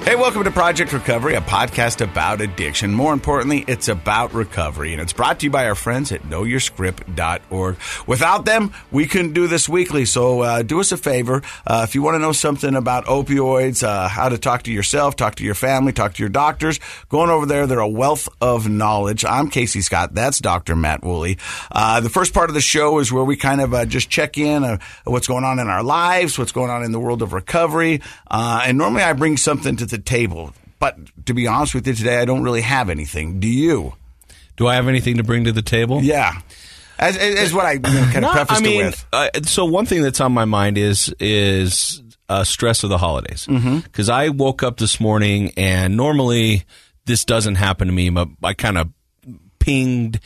Hey, welcome to Project Recovery, a podcast about addiction. More importantly, it's about recovery, and it's brought to you by our friends at knowyourscript.org. Without them, we couldn't do this weekly, so do us a favor. If you want to know something about opioids, how to talk to yourself, talk to your family, talk to your doctors, go on over there. They're a wealth of knowledge. I'm Casey Scott. That's Dr. Matt Woolley. The first part of the show is where we kind of just check in what's going on in our lives, what's going on in the world of recovery, and normally I bring something to the table. But to be honest with you today, I don't really have anything. Do you? Do I have anything to bring to the table? Yeah. As what I kind of prefaced it with. So one thing that's on my mind is stress of the holidays. Because I woke up this morning, and normally this doesn't happen to me, but I kind of pinged,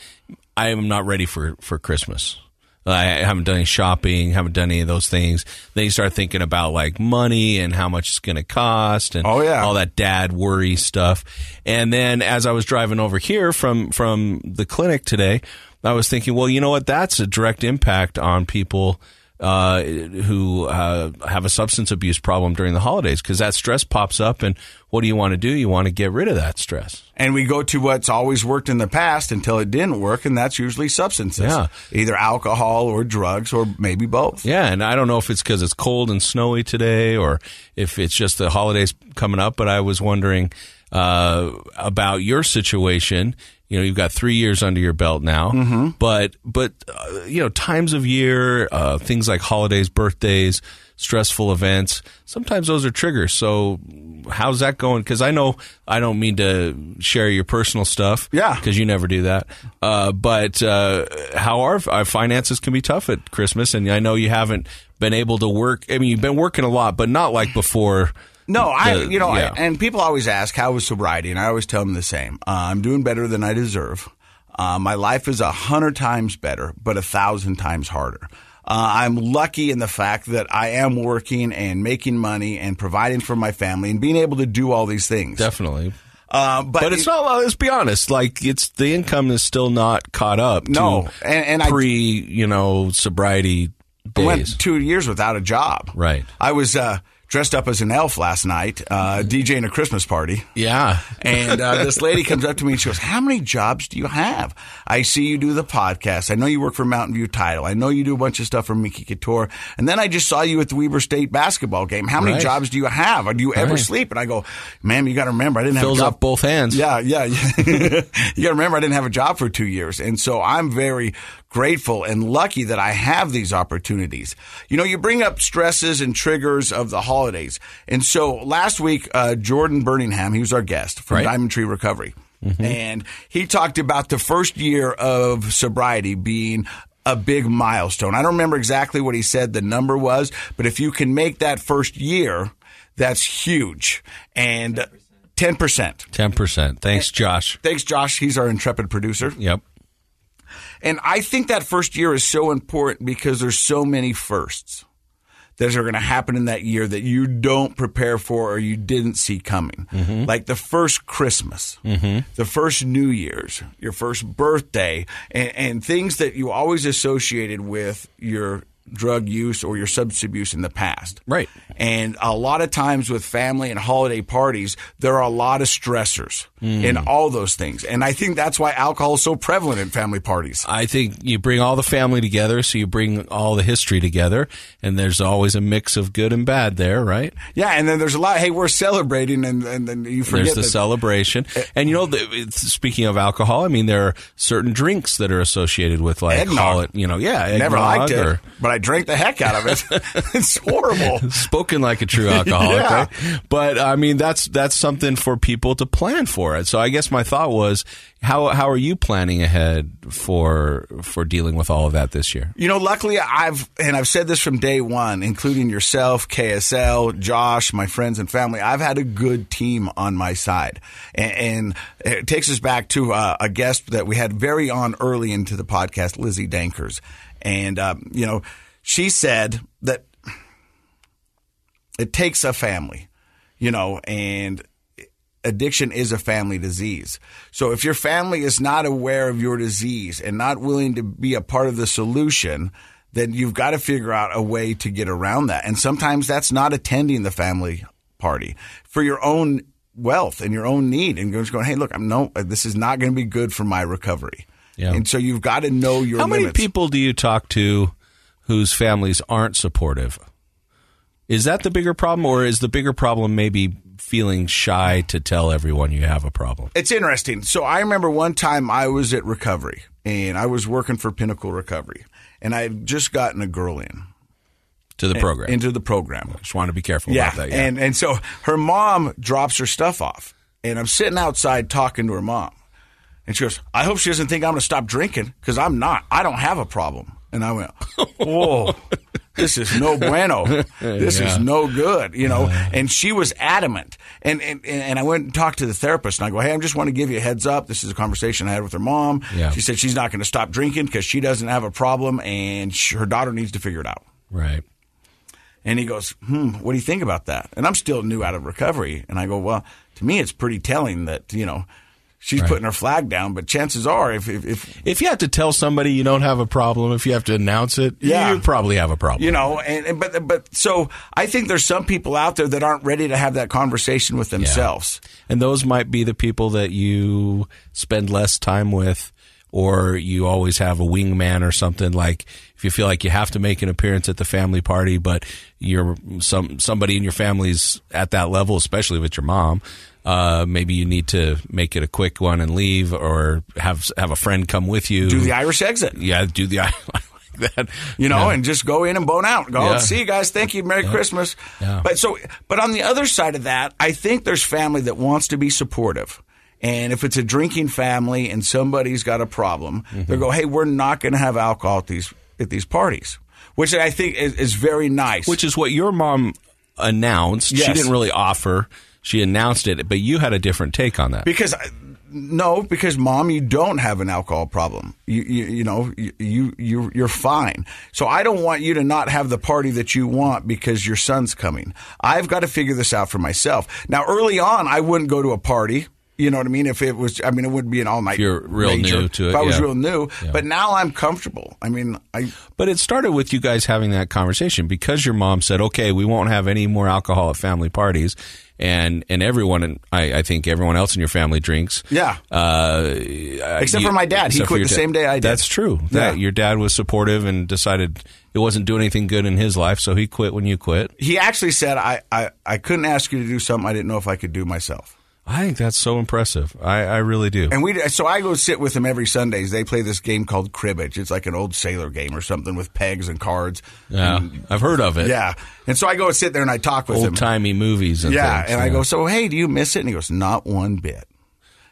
I am not ready for Christmas. I haven't done any shopping, haven't done any of those things. Then you start thinking about like money and how much it's going to cost and all that dad worry stuff. And then as I was driving over here from the clinic today, I was thinking, well, you know what? That's a direct impact on people who have a substance abuse problem during the holidays, because that stress pops up, and what do you want to do? You want to get rid of that stress. And we go to what's always worked in the past until it didn't work, and that's usually substances. Yeah. Either alcohol or drugs or maybe both. Yeah, and I don't know if it's because it's cold and snowy today or if it's just the holidays coming up, but I was wondering about your situation. You know, you've got 3 years under your belt now, but you know, times of year, things like holidays, birthdays, stressful events, sometimes those are triggers. So how's that going? Because I know I don't mean to share your personal stuff. Yeah. Because you never do that. But how our finances can be tough at Christmas, and I know you haven't been able to work. I mean, you've been working a lot, but not like before. No, and people always ask, how was sobriety? And I always tell them the same. I'm doing better than I deserve. My life is 100 times better, but 1,000 times harder. I'm lucky in the fact that I am working and making money and providing for my family and being able to do all these things. Definitely. But it's not, let's be honest, like the income is still not caught up to sobriety days. I went 2 years without a job. Right. I was dressed up as an elf last night, DJing a Christmas party. Yeah. And this lady comes up to me and she goes, how many jobs do you have? I see you do the podcast. I know you work for Mountain View Title. I know you do a bunch of stuff for Mickey Couture. And then I just saw you at the Weber State basketball game. How many jobs do you have? Or do you ever sleep? And I go, ma'am, you got to remember, I didn't have a job. Fills up both hands. Yeah. You got to remember, I didn't have a job for 2 years. And so I'm very grateful and lucky that I have these opportunities. You know, you bring up stresses and triggers of the holidays. And so last week, Jordan Birmingham, he was our guest from Diamond Tree Recovery. And he talked about the first year of sobriety being a big milestone. I don't remember exactly what he said the number was, but if you can make that first year, that's huge. And 10%. 10%. Thanks, Josh. Thanks, Josh. He's our intrepid producer. Yep. And I think that first year is so important because there's so many firsts that are going to happen in that year that you don't prepare for or you didn't see coming. Like the first Christmas, the first New Year's, your first birthday, and things that you always associated with your drug use or your substance abuse in the past. Right. And a lot of times with family and holiday parties, there are a lot of stressors in all those things. And I think that's why alcohol is so prevalent in family parties. I think you bring all the family together, so you bring all the history together, and there's always a mix of good and bad there, right? Yeah, and then there's a lot, hey, we're celebrating, and then you forget there's the celebration. And, you know, speaking of alcohol, I mean, there are certain drinks that are associated with, like, eggnog. Eggnog. Never liked it, but I drank the heck out of it. It's horrible. Spoken like a true alcoholic, right? But, I mean, that's something for people to plan for it. So I guess my thought was, how are you planning ahead for dealing with all of that this year? You know, luckily I've said this from day one, including yourself, KSL, Josh, my friends and family. I've had a good team on my side, and it takes us back to a guest that we had very on early into the podcast, Lizzie Dankers, and you know, she said that it takes a family, you know, and addiction is a family disease. So if your family is not aware of your disease and not willing to be a part of the solution, then you've got to figure out a way to get around that. And sometimes that's not attending the family party for your own wealth and your own need, and just going, hey, look, this is not going to be good for my recovery. Yeah. And so you've got to know your limits. How many people do you talk to whose families aren't supportive? Is that the bigger problem, or is the bigger problem maybe feeling shy to tell everyone you have a problem? It's interesting. So I remember one time I was at recovery, and I was working for Pinnacle Recovery, and I had just gotten a girl into the program. I just want to be careful about that. Yeah. And so her mom drops her stuff off, and I'm sitting outside talking to her mom, and she goes, I hope she doesn't think I'm going to stop drinking, because I'm not. I don't have a problem. And I went, whoa, this is no bueno. This is no good, And she was adamant. And I went and talked to the therapist, and I go, hey, I just want to give you a heads up. This is a conversation I had with her mom. Yeah. She said she's not going to stop drinking because she doesn't have a problem, and her daughter needs to figure it out. Right. And he goes, what do you think about that? And I'm still new out of recovery. And I go, well, to me, it's pretty telling that, she's putting her flag down, but chances are if you have to tell somebody you don't have a problem, if you have to announce it, you probably have a problem. But so I think there's some people out there that aren't ready to have that conversation with themselves. Yeah. And those might be the people that you spend less time with, or you always have a wingman or something. Like if you feel like you have to make an appearance at the family party, but you're somebody in your family's at that level, especially with your mom. Maybe you need to make it a quick one and leave, or have a friend come with you. Do the Irish exit. Yeah, do the I like that. And just go in and bone out. Go, see you guys. Thank you. Merry Christmas. Yeah. But on the other side of that, I think there's family that wants to be supportive. And if it's a drinking family and somebody's got a problem, they go, hey, we're not going to have alcohol at these parties, which I think is very nice. Which is what your mom announced. Yes. She didn't really offer. She announced it, but you had a different take on that. Because Mom, you don't have an alcohol problem. You're fine. So I don't want you to not have the party that you want because your son's coming. I've got to figure this out for myself. Now, early on, I wouldn't go to a party. You know what I mean? If it was, it wouldn't be an all-night. If you're real major, new to it. If I was real new. Yeah. But now I'm comfortable. But it started with you guys having that conversation because your mom said, okay, we won't have any more alcohol at family parties. And everyone, and I think everyone else in your family drinks. Yeah. Except for my dad. He quit the same day I did. That's true. Yeah. Your dad was supportive and decided it wasn't doing anything good in his life, so he quit when you quit. He actually said, I couldn't ask you to do something I didn't know if I could do myself. I think that's so impressive. I really do. And so I go sit with them every Sundays. They play this game called cribbage. It's like an old sailor game or something with pegs and cards. Yeah, I've heard of it. Yeah. And so I go and sit there and I talk with him. Old-timey movies and things. And I go, so, hey, do you miss it? And he goes, not one bit.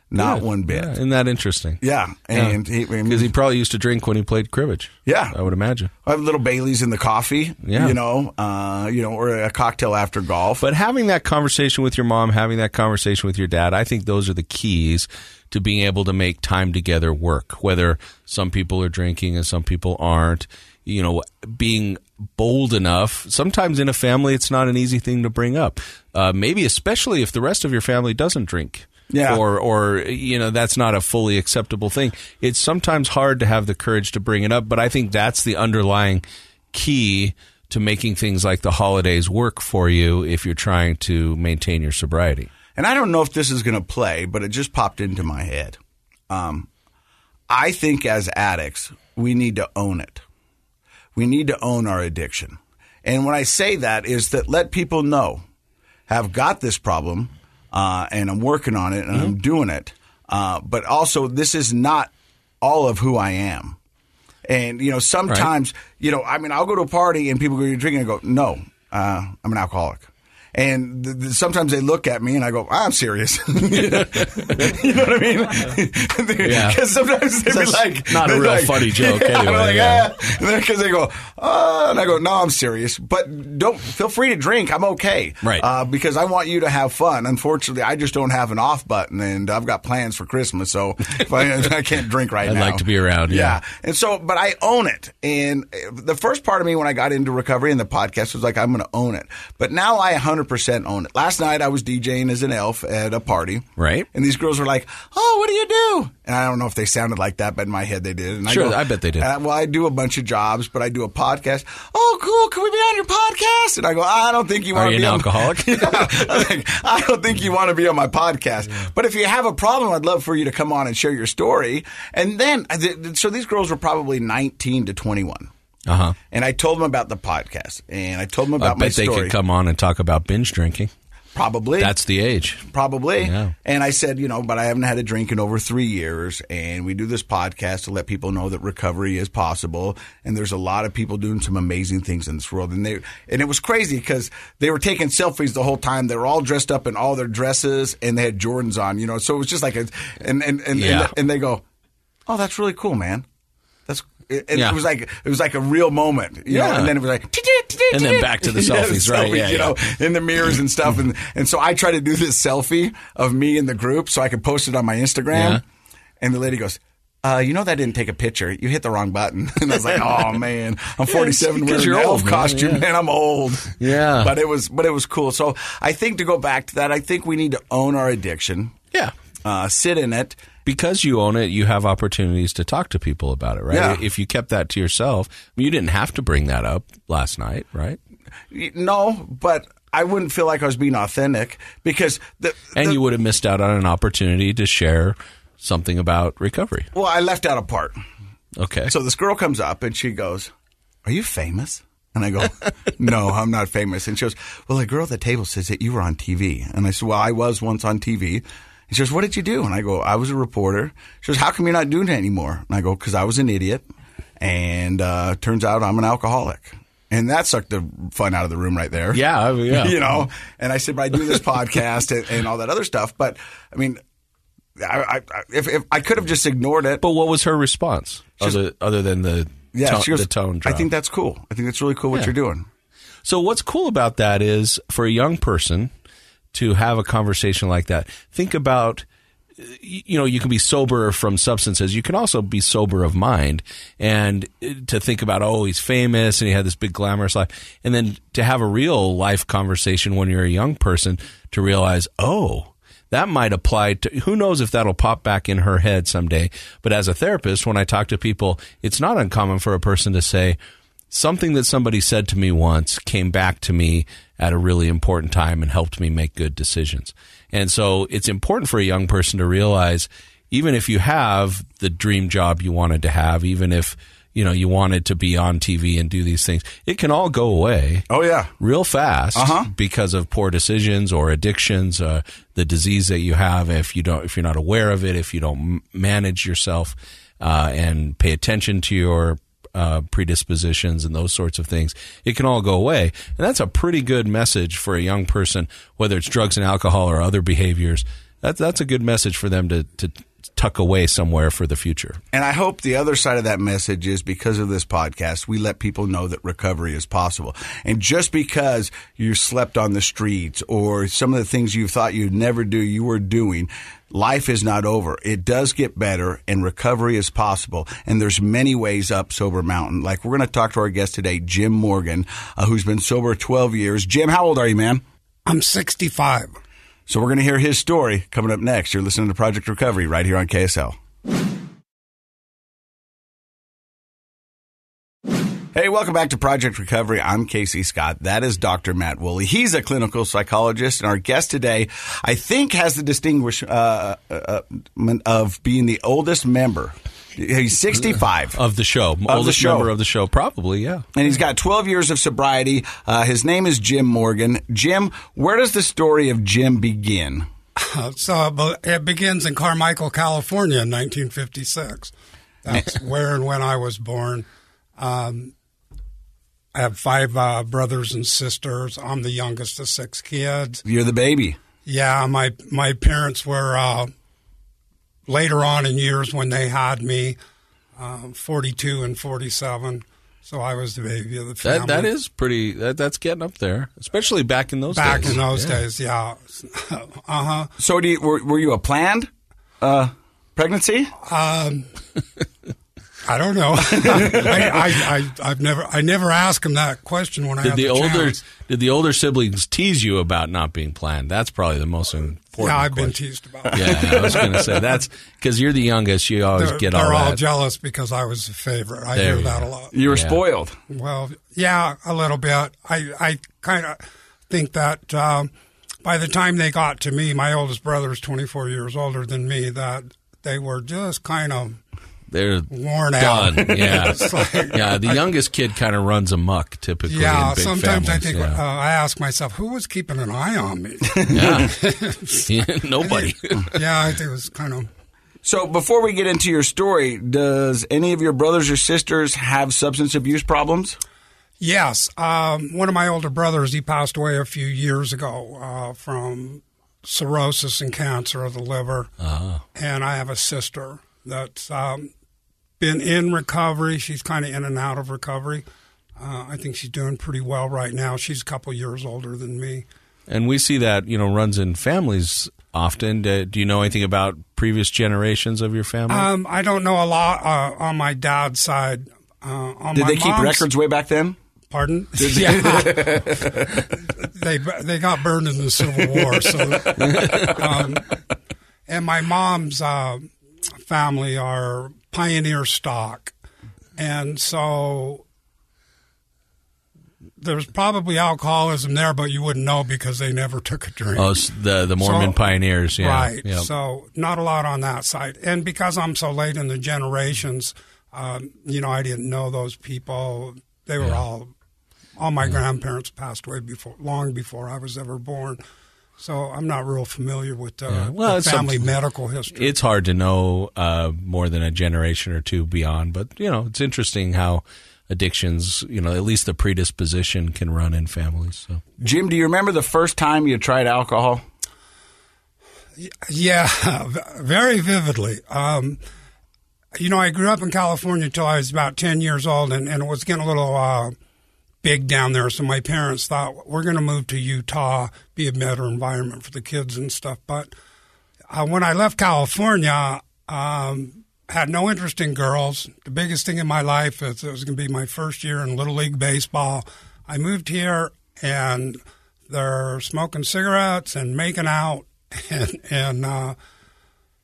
Not one bit. Yeah, isn't that interesting? Yeah. And because he probably used to drink when he played cribbage. Yeah. I would imagine. I have little Baileys in the coffee, or a cocktail after golf. But having that conversation with your mom, having that conversation with your dad, I think those are the keys to being able to make time together work, whether some people are drinking and some people aren't. Being bold enough. Sometimes in a family, it's not an easy thing to bring up. Maybe especially if the rest of your family doesn't drink. Yeah. Or that's not a fully acceptable thing. It's sometimes hard to have the courage to bring it up, but I think that's the underlying key to making things like the holidays work for you if you're trying to maintain your sobriety. And I don't know if this is going to play, but it just popped into my head. I think as addicts, we need to own it. We need to own our addiction. And when I say that is that let people know, have got this problem, and I'm working on it, and I'm doing it. But also, this is not all of who I am. And, sometimes, I'll go to a party and people go, you're drinking, and I go, no, I'm an alcoholic. And sometimes they look at me and I go, I'm serious. You know what I mean? Because sometimes they be like, not a real funny joke anyway. Because they go, and I go, no, I'm serious. But feel free to drink. I'm okay. Right. Because I want you to have fun. Unfortunately, I just don't have an off button, and I've got plans for Christmas, so I can't drink right now. I'd like to be around. Yeah. And so, but I own it. And the first part of me when I got into recovery and the podcast was like, I'm going to own it. But now I 100% 100% own it. Last night I was DJing as an elf at a party. Right. And these girls were like, "Oh, what do you do?" And I don't know if they sounded like that, but in my head they did. And Sure, I bet they did. Well, I do a bunch of jobs, but I do a podcast. "Oh, cool. Can we be on your podcast?" And I go, "I don't think you want to be an alcoholic?" I don't think you want to be on my podcast. Yeah. But if you have a problem, I'd love for you to come on and share your story. And then, so these girls were probably 19 to 21. Uh-huh. And I told them about the podcast, and I told them about my story. I bet they could come on and talk about binge drinking. Probably. That's the age. Probably. Yeah. And I said, but I haven't had a drink in over 3 years, and we do this podcast to let people know that recovery is possible, and there's a lot of people doing some amazing things in this world. And it was crazy because they were taking selfies the whole time. They were all dressed up in all their dresses, and they had Jordans on, so it was just like and they go, "Oh, that's really cool, man." It was like a real moment, and then it was like, and then back to the selfies, right? Selfie, in the mirrors and stuff, and so I try to do this selfie of me in the group so I could post it on my Instagram, and the lady goes, "That didn't take a picture. You hit the wrong button." And I was like, "Oh man, I'm 47 wearing an elf costume, man. I'm old." Yeah, but it was cool. So I think to go back to that, I think we need to own our addiction. Yeah, sit in it. Because you own it, you have opportunities to talk to people about it, right? Yeah. If you kept that to yourself, you didn't have to bring that up last night, right? No, but I wouldn't feel like I was being authentic because you would have missed out on an opportunity to share something about recovery. Well, I left out a part. Okay. So this girl comes up and she goes, "Are you famous?" And I go, "No, I'm not famous." And she goes, "Well, the girl at the table says that you were on TV." And I said, "Well, I was once on TV." And she goes, "What did you do?" And I go, "I was a reporter." She goes, "How come you're not doing it anymore?" And I go, "Because I was an idiot, and turns out I'm an alcoholic." And that sucked the fun out of the room right there. Yeah. And I said, "But I do this podcast and all that other stuff." But I mean, if I could have just ignored it. But what was her response other than the tone drop? "I think that's cool. I think that's really cool what you're doing." So what's cool about that is for a young person to have a conversation like that, think about, you can be sober from substances. You can also be sober of mind, and to think about, he's famous and he had this big glamorous life. And then to have a real life conversation when you're a young person to realize, that might apply to, who knows if that'll pop back in her head someday. But as a therapist, when I talk to people, it's not uncommon for a person to say, something that somebody said to me once came back to me at a really important time and helped me make good decisions. And so it's important for a young person to realize, even if you have the dream job you wanted to have, even if you wanted to be on TV and do these things, it can all go away. Oh yeah, real fast because of poor decisions or addictions, the disease that you have. If you're not aware of it, if you don't manage yourself and pay attention to your predispositions and those sorts of things, it can all go away. And that's a pretty good message for a young person, whether it's drugs and alcohol or other behaviors. That's a good message for them to tuck away somewhere for the future. And I hope the other side of that message is, because of this podcast, we let people know that recovery is possible. And just because you slept on the streets or some of the things you thought you'd never do, you were doing, life is not over. It does get better, and recovery is possible. And there's many ways up Sober Mountain. Like, we're going to talk to our guest today, Jim Morgan, who's been sober 12 years. Jim, how old are you, man? I'm 65. So we're going to hear his story coming up next. You're listening to Project Recovery right here on KSL. Hey, welcome back to Project Recovery. I'm Casey Scott. That is Dr. Matt Woolley. He's a clinical psychologist, and our guest today, I think, has the distinction of being the oldest member. He's 65. Of the show. Oldest member of the show, probably, yeah. And he's got 12 years of sobriety. His name is Jim Morgan. Jim, where does the story of Jim begin? It begins in Carmichael, California in 1956. That's where and when I was born. I have 5 brothers and sisters. I'm the youngest of 6 kids. You're the baby. Yeah, my parents were... later on in years when they had me, 42 and 47, so I was the baby of the family. That is pretty. That's getting up there, especially back in those days. Back in those days, yeah. So, were you a planned pregnancy? I don't know. I never ask them that question when I have the chance. Did the older siblings tease you about not being planned? That's probably the most important. Yeah, I've question. been teased about it. Yeah, I was going to say that's because you're the youngest. You always get all that. They're all jealous because I was the favorite. I hear that a lot. You were spoiled. Well, yeah, a little bit. I kind of think that by the time they got to me, my oldest brother is 24 years older than me, that they were just kind of worn done. out. Yeah, yeah. The youngest kid kind of runs amok typically. Yeah, in big sometimes families. I think I ask myself, who was keeping an eye on me? Yeah, nobody. Yeah, I think it was kind of. So before we get into your story, does any of your brothers or sisters have substance abuse problems? Yes. One of my older brothers, he passed away a few years ago from cirrhosis and cancer of the liver. And I have a sister that's been in recovery. She's kind of in and out of recovery. I think she's doing pretty well right now. She's a couple years older than me. And we see that, runs in families often. Do you know anything about previous generations of your family? I don't know a lot on my dad's side. Did they keep records way back then? Pardon? Yeah. They got burned in the Civil War. So, and my mom's family are pioneer stock. And so there's probably alcoholism there, but you wouldn't know because they never took a drink. Oh, the Mormon pioneers, yeah. Right. Yep. So not a lot on that side. And because I'm so late in the generations, I didn't know those people. They were all my grandparents passed away long before I was ever born. So I'm not real familiar with the family medical history. It's hard to know more than a generation or two beyond, but, it's interesting how addictions, at least the predisposition can run in families. So. Jim, do you remember the first time you tried alcohol? Yeah, very vividly. I grew up in California until I was about 10 years old, and it was getting a little big down there. So my parents thought, we're going to move to Utah, be a better environment for the kids and stuff. But when I left California, had no interest in girls. The biggest thing in my life is it was going to be my first year in Little League baseball. I moved here, and they're smoking cigarettes and making out, and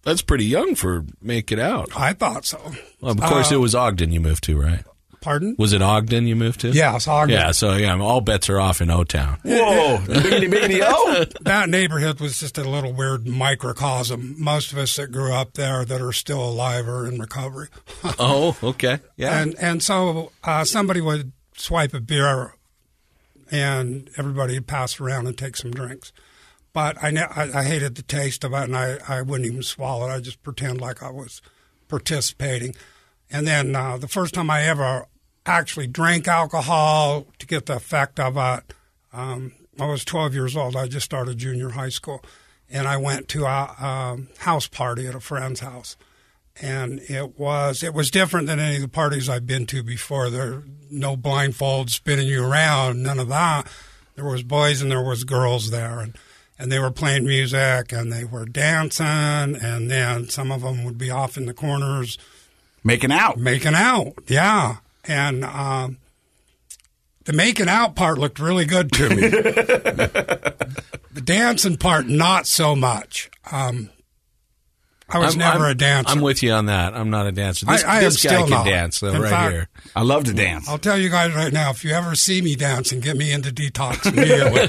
that's pretty young for making out. I thought so. Well, of course, it was Ogden you moved to, right? Pardon? Was it Ogden you moved to? Yes, Ogden. Yeah, so all bets are off in O-Town. Whoa, biggity O. That neighborhood was just a little weird microcosm. Most of us that grew up there that are still alive are in recovery. Oh, okay. Yeah. And so somebody would swipe a beer and everybody would pass around and take some drinks. But I hated the taste of it, and I wouldn't even swallow it. I just pretend like I was participating. And then the first time I ever actually drank alcohol to get the effect of it, I was 12 years old. I just started junior high school. And I went to a house party at a friend's house. And it was different than any of the parties I've been to before. There were no blindfolds spinning you around, none of that. There was boys and there was girls there. And they were playing music and they were dancing. And then some of them would be off in the corners. Making out, yeah. And the making out part looked really good to me. The dancing part, not so much. I was never a dancer. I'm with you on that. I'm not a dancer. This guy can dance, though, right here. I love to dance. I'll tell you guys right now, if you ever see me dancing, get me into detox immediately.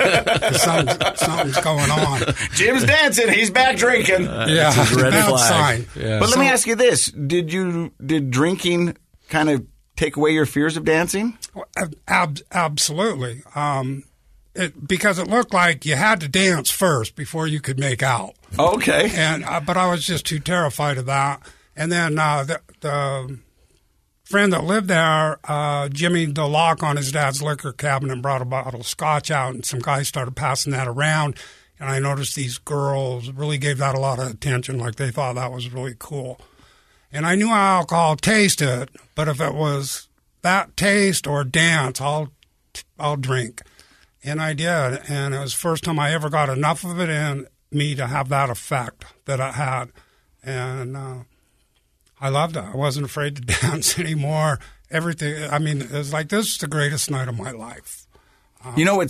Something's going on. Jim's dancing. He's back drinking. Yeah, it's a red bad flag. sign. Yeah. But let me ask you this. Did drinking kind of take away your fears of dancing? Absolutely. Because it looked like you had to dance first before you could make out. Okay. And but I was just too terrified of that. And then the friend that lived there, jimmied the lock on his dad's liquor cabinet and brought a bottle of scotch out, and some guys started passing that around. And I noticed these girls really gave that a lot of attention, like they thought that was really cool. And I knew how alcohol tasted, but if it was that taste or dance, I'll drink. And I did, and it was the first time I ever got enough of it in me to have that effect that I had. And I loved it. I wasn't afraid to dance anymore. Everything. I mean, it was like, this is the greatest night of my life. You know,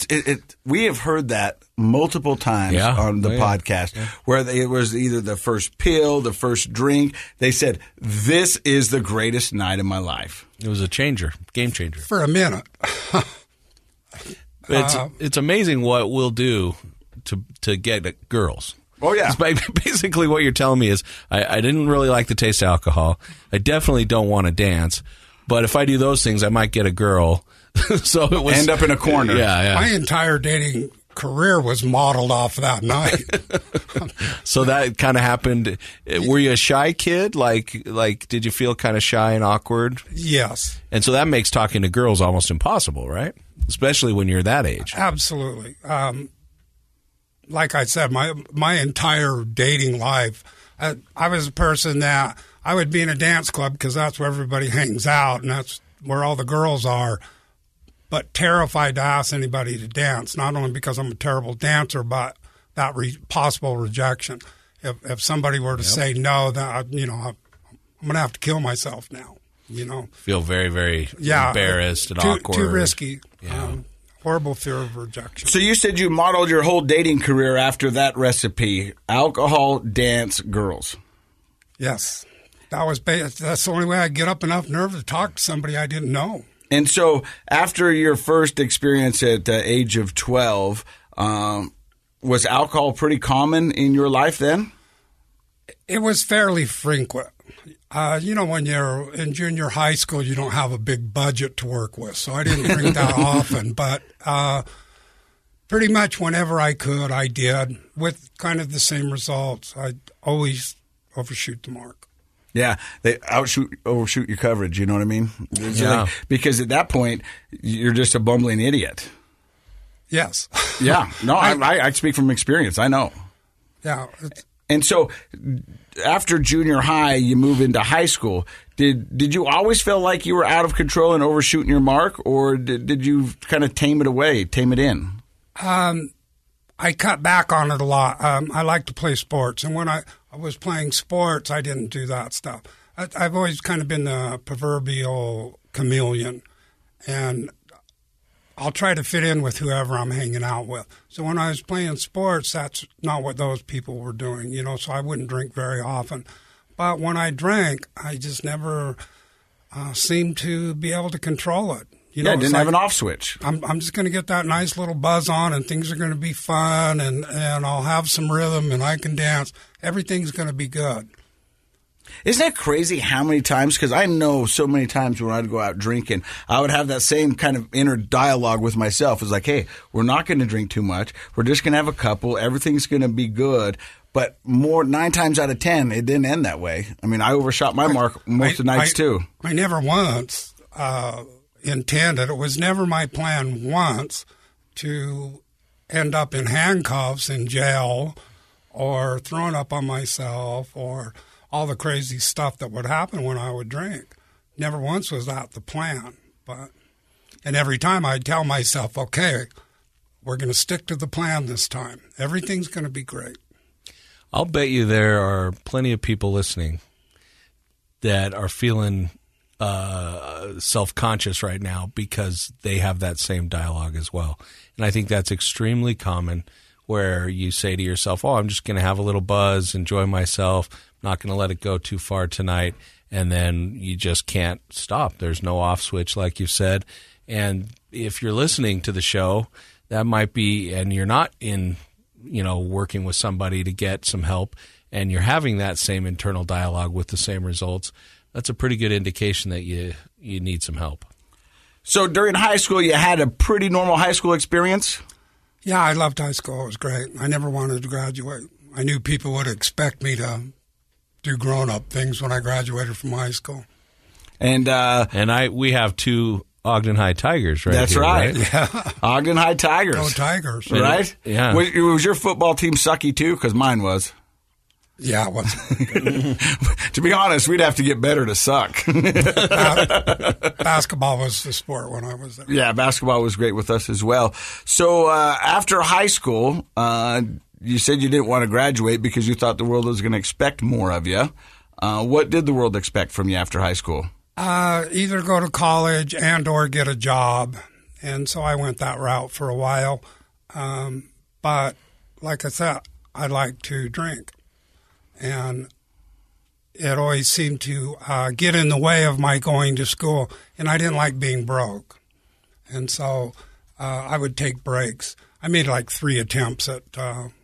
we have heard that multiple times on the podcast where it was either the first pill, the first drink. They said, this is the greatest night of my life. It was a changer, game changer. For a minute. It's amazing what we'll do to get girls. Oh, yeah. Basically what you're telling me is I didn't really like the taste of alcohol. I definitely don't want to dance. But if I do those things, I might get a girl. So it was, end up in a corner. Yeah. My entire dating career was modeled off that night. So that kind of happened. Were you a shy kid? Like, did you feel kind of shy and awkward? Yes. And so that makes talking to girls almost impossible, right? Especially when you're that age. Absolutely. Like I said, my entire dating life, I was a person that I would be in a dance club because that's where everybody hangs out and that's where all the girls are. But terrified to ask anybody to dance, not only because I'm a terrible dancer, but that possible rejection. If somebody were to say no, then I'm going to have to kill myself now. Feel very, very embarrassed and awkward. Too risky. Yeah. Horrible fear of rejection. So you said you modeled your whole dating career after that recipe: alcohol, dance, girls. Yes, that's the only way I get up enough nerve to talk to somebody I didn't know. And so after your first experience at the age of 12, was alcohol pretty common in your life then? It was fairly frequent. When you're in junior high school, you don't have a big budget to work with, so I didn't drink that often. But pretty much whenever I could, I did, with kind of the same results. I always overshoot the mark. Yeah, they overshoot your coverage, you know what I mean? Yeah. Because at that point, you're just a bumbling idiot. Yes. Yeah. No, I speak from experience. I know. Yeah. And so after junior high, you move into high school. Did you always feel like you were out of control and overshooting your mark, or did you kind of tame it in? I cut back on it a lot. I like to play sports, and when I was playing sports, I didn't do that stuff. I've always kind of been the proverbial chameleon, and I'll try to fit in with whoever I'm hanging out with. So when I was playing sports, that's not what those people were doing, so I wouldn't drink very often. But when I drank, I just never seemed to be able to control it. Didn't have an off switch. I'm just going to get that nice little buzz on, and things are going to be fun, and I'll have some rhythm, and I can dance. Everything's going to be good. Isn't that crazy how many times? Because I know so many times when I'd go out drinking, I would have that same kind of inner dialogue with myself. It's like, hey, we're not going to drink too much. We're just going to have a couple. Everything's going to be good. But 9 times out of 10, it didn't end that way. I mean, I overshot my mark most of the nights too. I never once intended. It was never my plan once to end up in handcuffs in jail or thrown up on myself or all the crazy stuff that would happen when I would drink. Never once was that the plan. And every time I'd tell myself, okay, we're going to stick to the plan this time. Everything's going to be great. I'll bet you there are plenty of people listening that are feeling self-conscious right now because they have that same dialogue as well. And I think that's extremely common, where you say to yourself, oh, I'm just going to have a little buzz, enjoy myself, not going to let it go too far tonight, and then you just can't stop. There's no off switch, like you said. And if you're listening to the show, that might be, and you're not in, working with somebody to get some help, and you're having that same internal dialogue with the same results, that's a pretty good indication that you need some help. So during high school, you had a pretty normal high school experience? Yeah, I loved high school. It was great. I never wanted to graduate. I knew people would expect me to do grown-up things when I graduated from high school. And we have 2 Ogden High Tigers right That's here, right. Yeah. Ogden High Tigers. Go Tigers. Right? Yeah. Was your football team sucky too? Because mine was. Yeah, it wasn't. To be honest, we'd have to get better to suck. Basketball was the sport when I was there. Yeah, basketball was great with us as well. So after high school, you said you didn't want to graduate because you thought the world was going to expect more of you. What did the world expect from you after high school? Either go to college and or get a job. And so I went that route for a while. But like I said, I like to drink. And it always seemed to get in the way of my going to school. And I didn't like being broke. And so I would take breaks. I made like 3 attempts at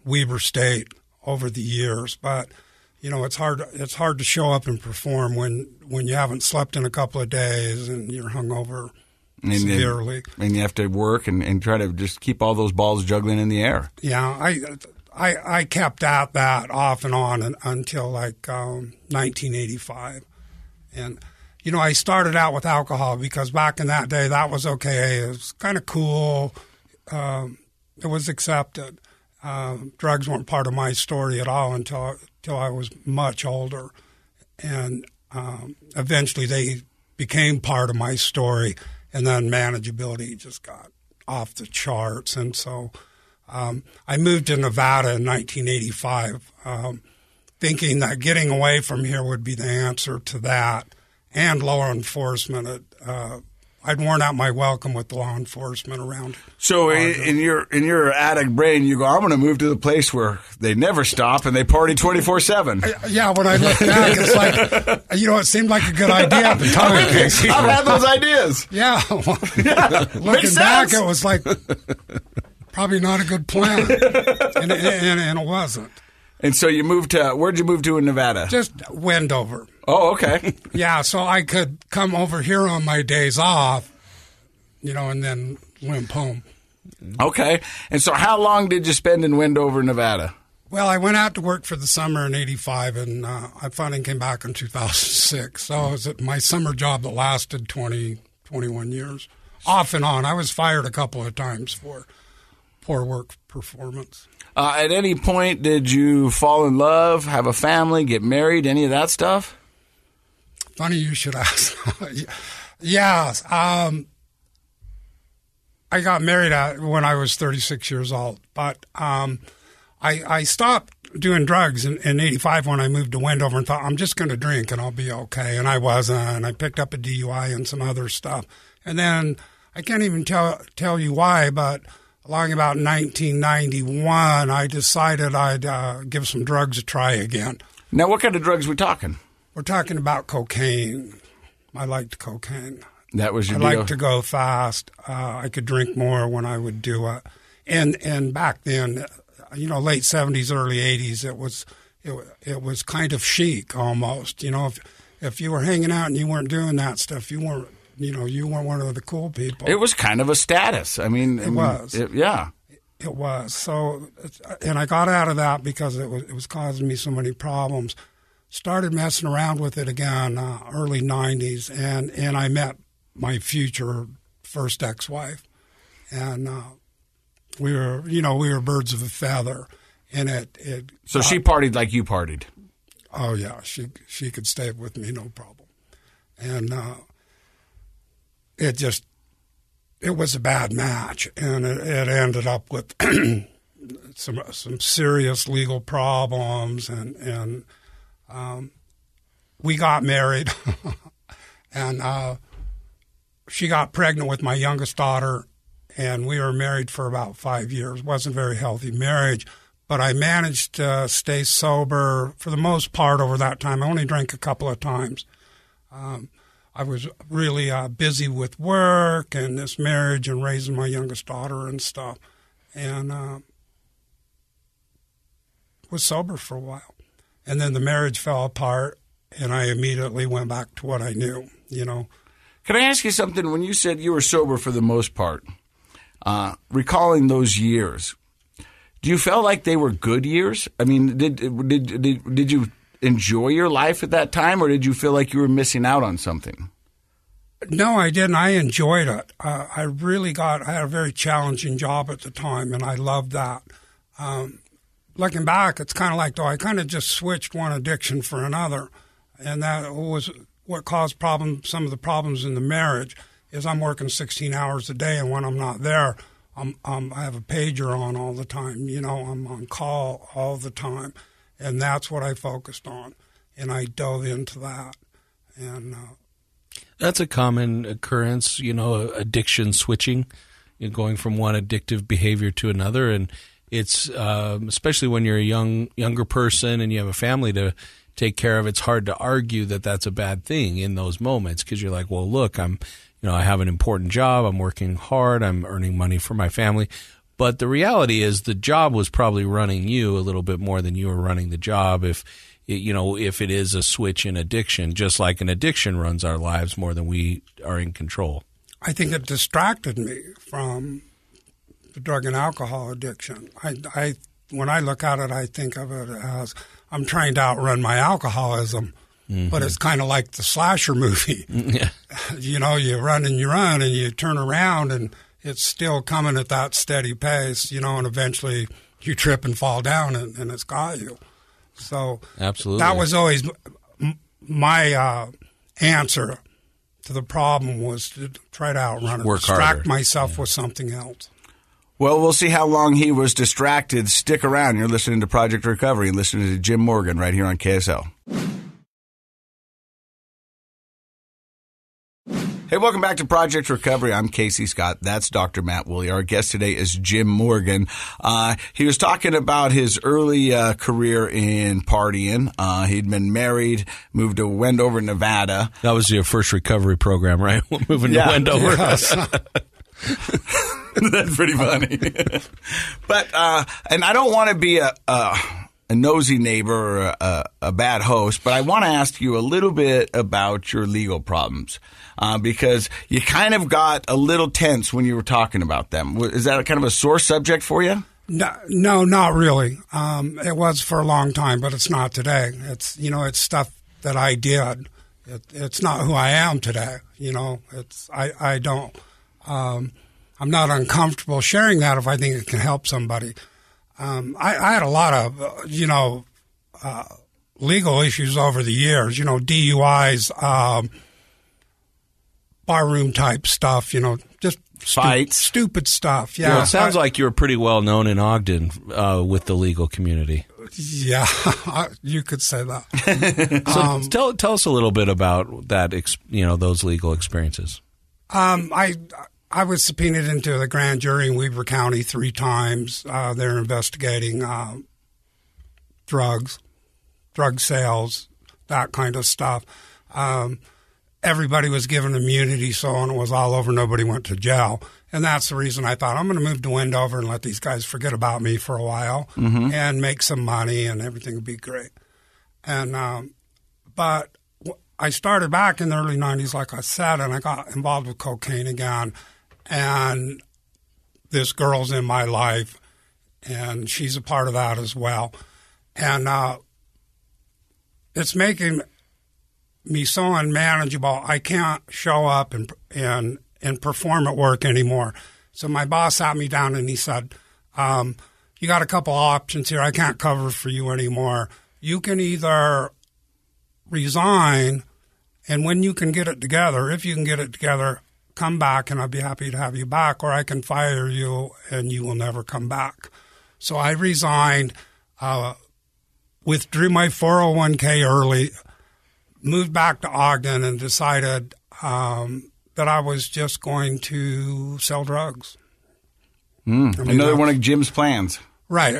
Weber State over the years. But, you know, it's hard to show up and perform when you haven't slept in a couple of days and you're hungover severely. And you have to work and try to just keep all those balls juggling in the air. Yeah, I kept at that off and on until like 1985. And, you know, I started out with alcohol because back in that day that was okay. It was kind of cool. It was accepted. Drugs weren't part of my story at all until I was much older. And eventually they became part of my story. And then manageability just got off the charts. And so I moved to Nevada in 1985, thinking that getting away from here would be the answer to that, and law enforcement. I'd worn out my welcome with law enforcement around. So in your addict brain, you go, I'm going to move to the place where they never stop and they party 24/7. Yeah, when I look back, it's like, you know, it seemed like a good idea at the time. I've had those ideas. Yeah. Looking back, it was like probably not a good plan, and it wasn't. And so you moved to, where'd you move to in Nevada? Just Wendover. Oh, okay. Yeah, so I could come over here on my days off, you know, and then limp home. Okay. And so how long did you spend in Wendover, Nevada? Well, I went out to work for the summer in 85, and I finally came back in 2006. So it was my summer job that lasted 21 years, off and on. I was fired a couple of times for poor work performance. At any point, did you fall in love, have a family, get married, any of that stuff? Funny you should ask. Yes. I got married when I was 36 years old, but I stopped doing drugs in 85 when I moved to Wendover and thought, I'm just going to drink and I'll be okay. And I wasn't. And I picked up a DUI and some other stuff. And then I can't even tell you why, but along about 1991, I decided I'd give some drugs a try again. Now, what kind of drugs are we talking? We're talking about cocaine. I liked cocaine. That was your deal? I deal? liked to go fast. I could drink more when I would do it. And back then, you know, late 70s, early 80s, it was kind of chic almost. You know, if you were hanging out and you weren't doing that stuff, you weren't one of the cool people. It was kind of a status. I mean, it was. It was. So, and I got out of that because it was causing me so many problems. Started messing around with it again, early 90s, and I met my future first ex-wife, and we were birds of a feather, and it. So she partied like you partied. Oh yeah, she could stay with me, no problem, and it was a bad match, and it ended up with some serious legal problems, and we got married, and she got pregnant with my youngest daughter, and we were married for about 5 years. Wasn't a very healthy marriage, but I managed to stay sober for the most part over that time. I only drank a couple of times. I was really busy with work and this marriage and raising my youngest daughter and stuff, and was sober for a while. And then the marriage fell apart, and I immediately went back to what I knew, you know. Can I ask you something? When you said you were sober for the most part, recalling those years, do you feel like they were good years? I mean, did you enjoy your life at that time, or did you feel like you were missing out on something? No, I didn't. I enjoyed it. I had a very challenging job at the time, and I loved that. Looking back, it's kind of like, though, I kind of just switched one addiction for another, and that was what caused some of the problems in the marriage. Is I'm working 16 hours a day, and when I'm not there, I have a pager on all the time. You know, I'm on call all the time, and that's what I focused on. and I dove into that. And that's a common occurrence, addiction switching, going from one addictive behavior to another. And it's especially when you're a younger person and you have a family to take care of, it's hard to argue that that's a bad thing in those moments, because you're like, well, look, I have an important job, I'm working hard, I'm earning money for my family. But the reality is the job was probably running you a little bit more than you were running the job if it is a switch in addiction, just like an addiction runs our lives more than we are in control. I think it distracted me from the drug and alcohol addiction. When I look at it, I think of it as I'm trying to outrun my alcoholism, but it's kind of like the slasher movie. Yeah. You run and you turn around and it's still coming at that steady pace, and eventually you trip and fall down and it's got you. So absolutely, that was always my answer to the problem, was to try to outrun it, distract myself with something else. Well, we'll see how long he was distracted. Stick around. You're listening to Project Recovery and listening to Jim Morgan right here on KSL. Hey, welcome back to Project Recovery. I'm Casey Scott. That's Dr. Matt Woolley. Our guest today is Jim Morgan. He was talking about his early career in partying. He'd been married, moved to Wendover, Nevada. That was your first recovery program, right? Moving to Wendover. Yes. That's pretty funny. But and I don't want to be a nosy neighbor or a bad host, but I want to ask you a little bit about your legal problems. Because you kind of got a little tense when you were talking about them. Is that kind of a sore subject for you? No, not really. It was for a long time, but it's not today. It's stuff that I did. It's not who I am today. I don't. I'm not uncomfortable sharing that if I think it can help somebody. I had a lot of legal issues over the years. DUIs. Barroom type stuff, just fights, stupid stuff. Yeah, well, it sounds like you were pretty well known in Ogden with the legal community. Yeah, you could say that. So tell us a little bit about that. Those legal experiences. I was subpoenaed into the grand jury in Weber County 3 times. They're investigating drug sales, that kind of stuff. Everybody was given immunity, so on. It was all over. Nobody went to jail. And that's the reason I thought, I'm going to move to Wendover and let these guys forget about me for a while and make some money, and everything would be great. And but I started back in the early 90s, like I said, and I got involved with cocaine again. And this girl's in my life, and she's a part of that as well. And it's making me so unmanageable. I can't show up and perform at work anymore. So my boss sat me down and he said, you got a couple options here. I can't cover for you anymore. You can either resign, and when you can get it together, if you can get it together, come back and I'll be happy to have you back, or I can fire you and you will never come back. So I resigned, withdrew my 401k early, moved back to Ogden, and decided that I was just going to sell drugs. Another one of Jim's plans. Right.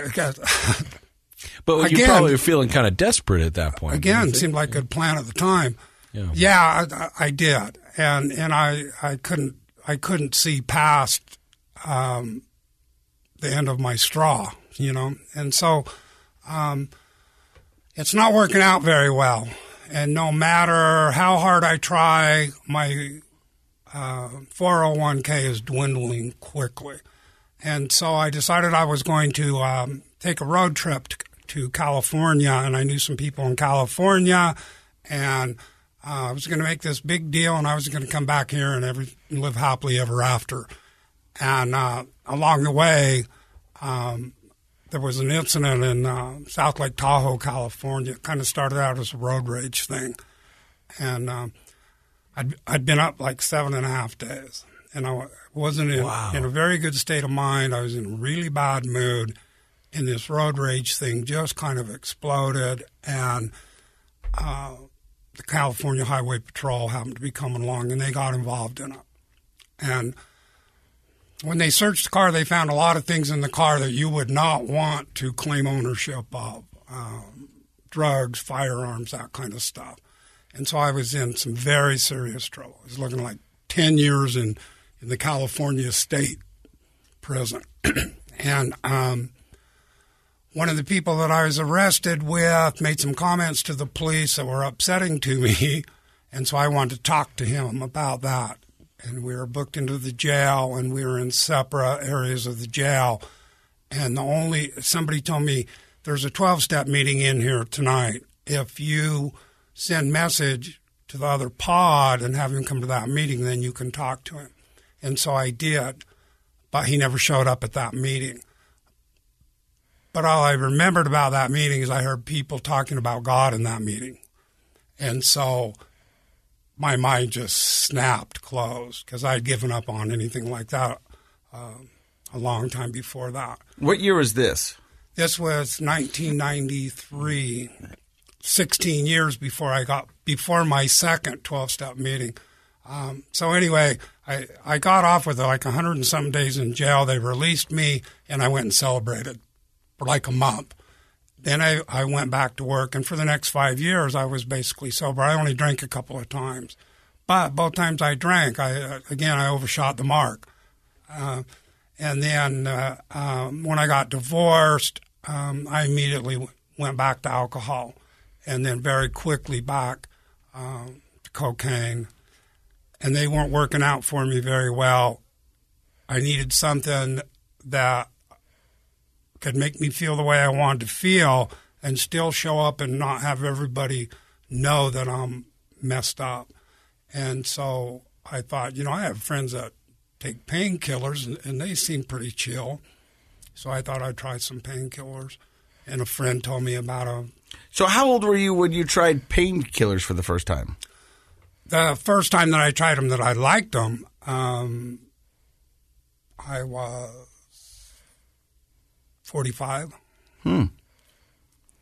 But you probably were feeling kind of desperate at that point. Again, it seemed like a good plan at the time. Yeah, I did. And I couldn't see past the end of my straw, And so it's not working out very well. And no matter how hard I try, my 401k is dwindling quickly. And so I decided I was going to take a road trip to California, and I knew some people in California, and I was going to make this big deal, and I was going to come back here and live happily ever after. And along the way, there was an incident in South Lake Tahoe, California. It kind of started out as a road rage thing. And I'd been up like 7.5 days. And I wasn't in a very good state of mind. I was in a really bad mood. And this road rage thing just kind of exploded. And the California Highway Patrol happened to be coming along, and they got involved in it. And when they searched the car, they found a lot of things in the car that you would not want to claim ownership of. Drugs, firearms, that kind of stuff. And so I was in some very serious trouble. I was looking like 10 years in the California State Prison. And one of the people that I was arrested with made some comments to the police that were upsetting to me, and so I wanted to talk to him about that. And we were booked into the jail, and we were in separate areas of the jail. And somebody told me, there's a 12-step meeting in here tonight. If you send message to the other pod and have him come to that meeting, then you can talk to him. And so I did, but he never showed up at that meeting. But all I remembered about that meeting is I heard people talking about God in that meeting. And so my mind just snapped closed because I'd given up on anything like that a long time before that. What year was this? This was 1993, 16 years before my second 12-step meeting. So anyway, I got off with like 100 and some days in jail. They released me, and I went and celebrated for like a month. Then I went back to work, and for the next 5 years, I was basically sober. I only drank a couple of times. But both times I drank, I overshot the mark. And then when I got divorced, I immediately went back to alcohol, and then very quickly back to cocaine. And they weren't working out for me very well. I needed something that could make me feel the way I wanted to feel and still show up and not have everybody know that I'm messed up. And so I thought, I have friends that take painkillers, and they seem pretty chill. So I thought I'd try some painkillers, and a friend told me about them. So how old were you when you tried painkillers for the first time? The first time that I tried them, that I liked them, I was 45.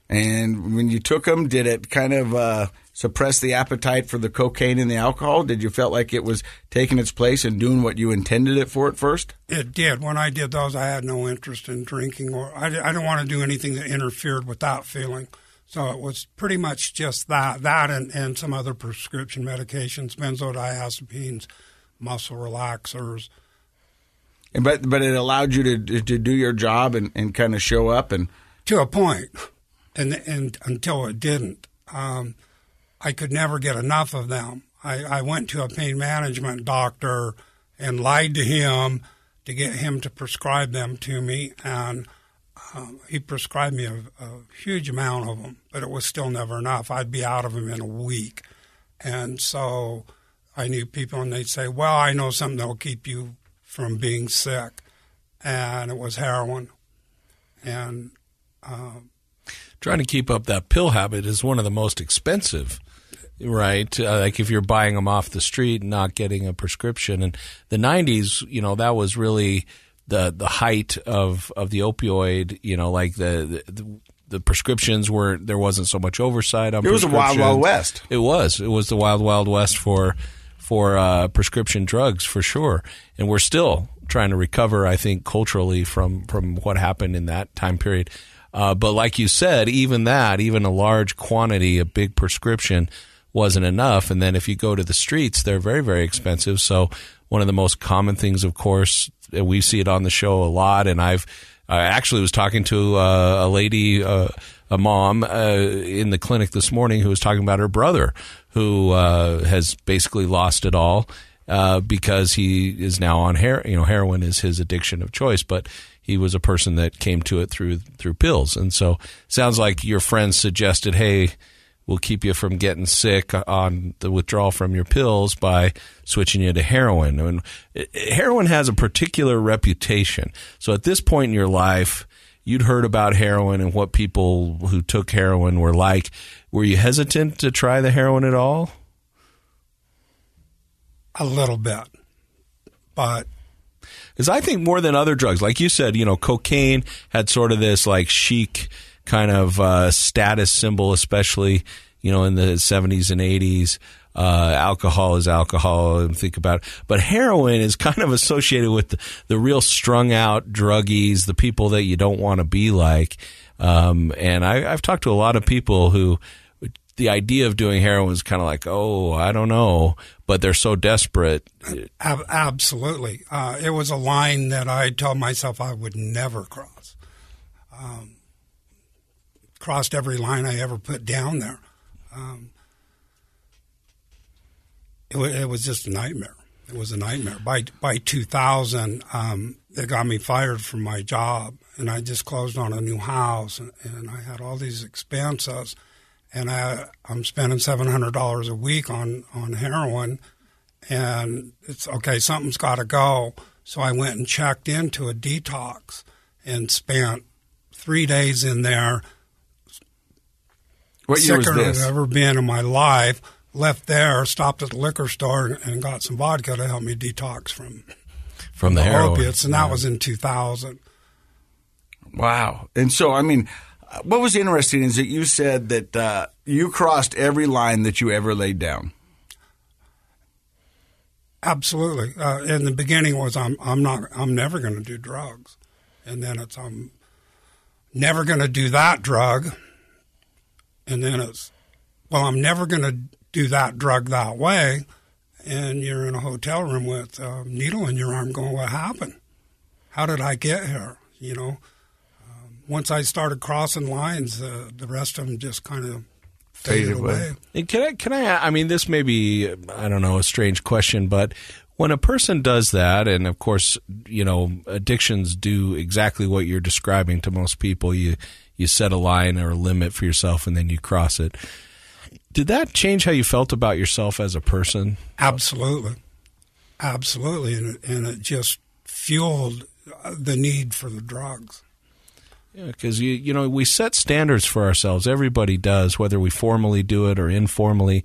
And when you took them, did it kind of suppress the appetite for the cocaine and the alcohol? Did you feel like it was taking its place and doing what you intended it for at first? It did. When I did those, I had no interest in drinking, or I didn't want to do anything that interfered with that feeling. So it was pretty much just that and some other prescription medications, benzodiazepines, muscle relaxers. But it allowed you to do your job and kind of show up and to a point, and until it didn't. I could never get enough of them. I went to a pain management doctor and lied to him to get him to prescribe them to me, and he prescribed me a huge amount of them, but it was still never enough. I'd be out of them in a week. And so I knew people, and they'd say, well, I know something that will keep you from being sick. And it was heroin. And trying to keep up that pill habit is one of the most expensive, right? Like if you're buying them off the street and not getting a prescription. And the 90s, that was really the height of the opioid, like the prescriptions there wasn't so much oversight on prescriptions. It was a wild, wild west. It was the wild, wild west for prescription drugs, for sure. And we're still trying to recover, I think, culturally from what happened in that time period. But like you said, even a large quantity, a big prescription wasn't enough. And then if you go to the streets, they're very, very expensive. So one of the most common things, of course, we see it on the show a lot. And I actually was talking to a lady, a mom in the clinic this morning who was talking about her brother who has basically lost it all because he is now on heroin is his addiction of choice, but he was a person that came to it through pills. And so sounds like your friends suggested, hey, we'll keep you from getting sick on the withdrawal from your pills by switching you to heroin. And heroin has a particular reputation. So at this point in your life, you'd heard about heroin and what people who took heroin were like. Were you hesitant to try the heroin at all? A little bit, but... Because I think more than other drugs, like you said, cocaine had sort of this like chic kind of status symbol, especially, in the 70s and 80s. Alcohol is alcohol, and think about it. But heroin is kind of associated with the real strung out druggies, the people that you don't want to be like. And I've talked to a lot of people who the idea of doing heroin is kind of like, oh, I don't know, but they're so desperate. Absolutely. It was a line that I told myself I would never cross. Crossed every line I ever put down there. It was just a nightmare. It was a nightmare. By 2000, they got me fired from my job, and I just closed on a new house, and I had all these expenses, and I'm spending $700 a week on heroin, and it's okay. Something's got to go. So I went and checked into a detox and spent 3 days in there. What year was sicker this? than I've ever been in my life. Left there, stopped at the liquor store, and got some vodka to help me detox from the heroin. opiates, and that was in 2000. Wow. And so, I mean, what was interesting is that you said that you crossed every line that you ever laid down. Absolutely. In the beginning was I'm never going to do drugs, and then it's I'm never going to do that drug, and then it's I'm never going to do that drug that way, and you're in a hotel room with a needle in your arm going, what happened? How did I get here? Once I started crossing lines, the rest of them just kind of faded away. And can I mean, this may be, I don't know, a strange question, but when a person does that, and of course, addictions do exactly what you're describing to most people, you set a line or a limit for yourself and then you cross it. Did that change how you felt about yourself as a person? Absolutely. Absolutely. And it just fueled the need for the drugs. Yeah, because, we set standards for ourselves. Everybody does, whether we formally do it or informally.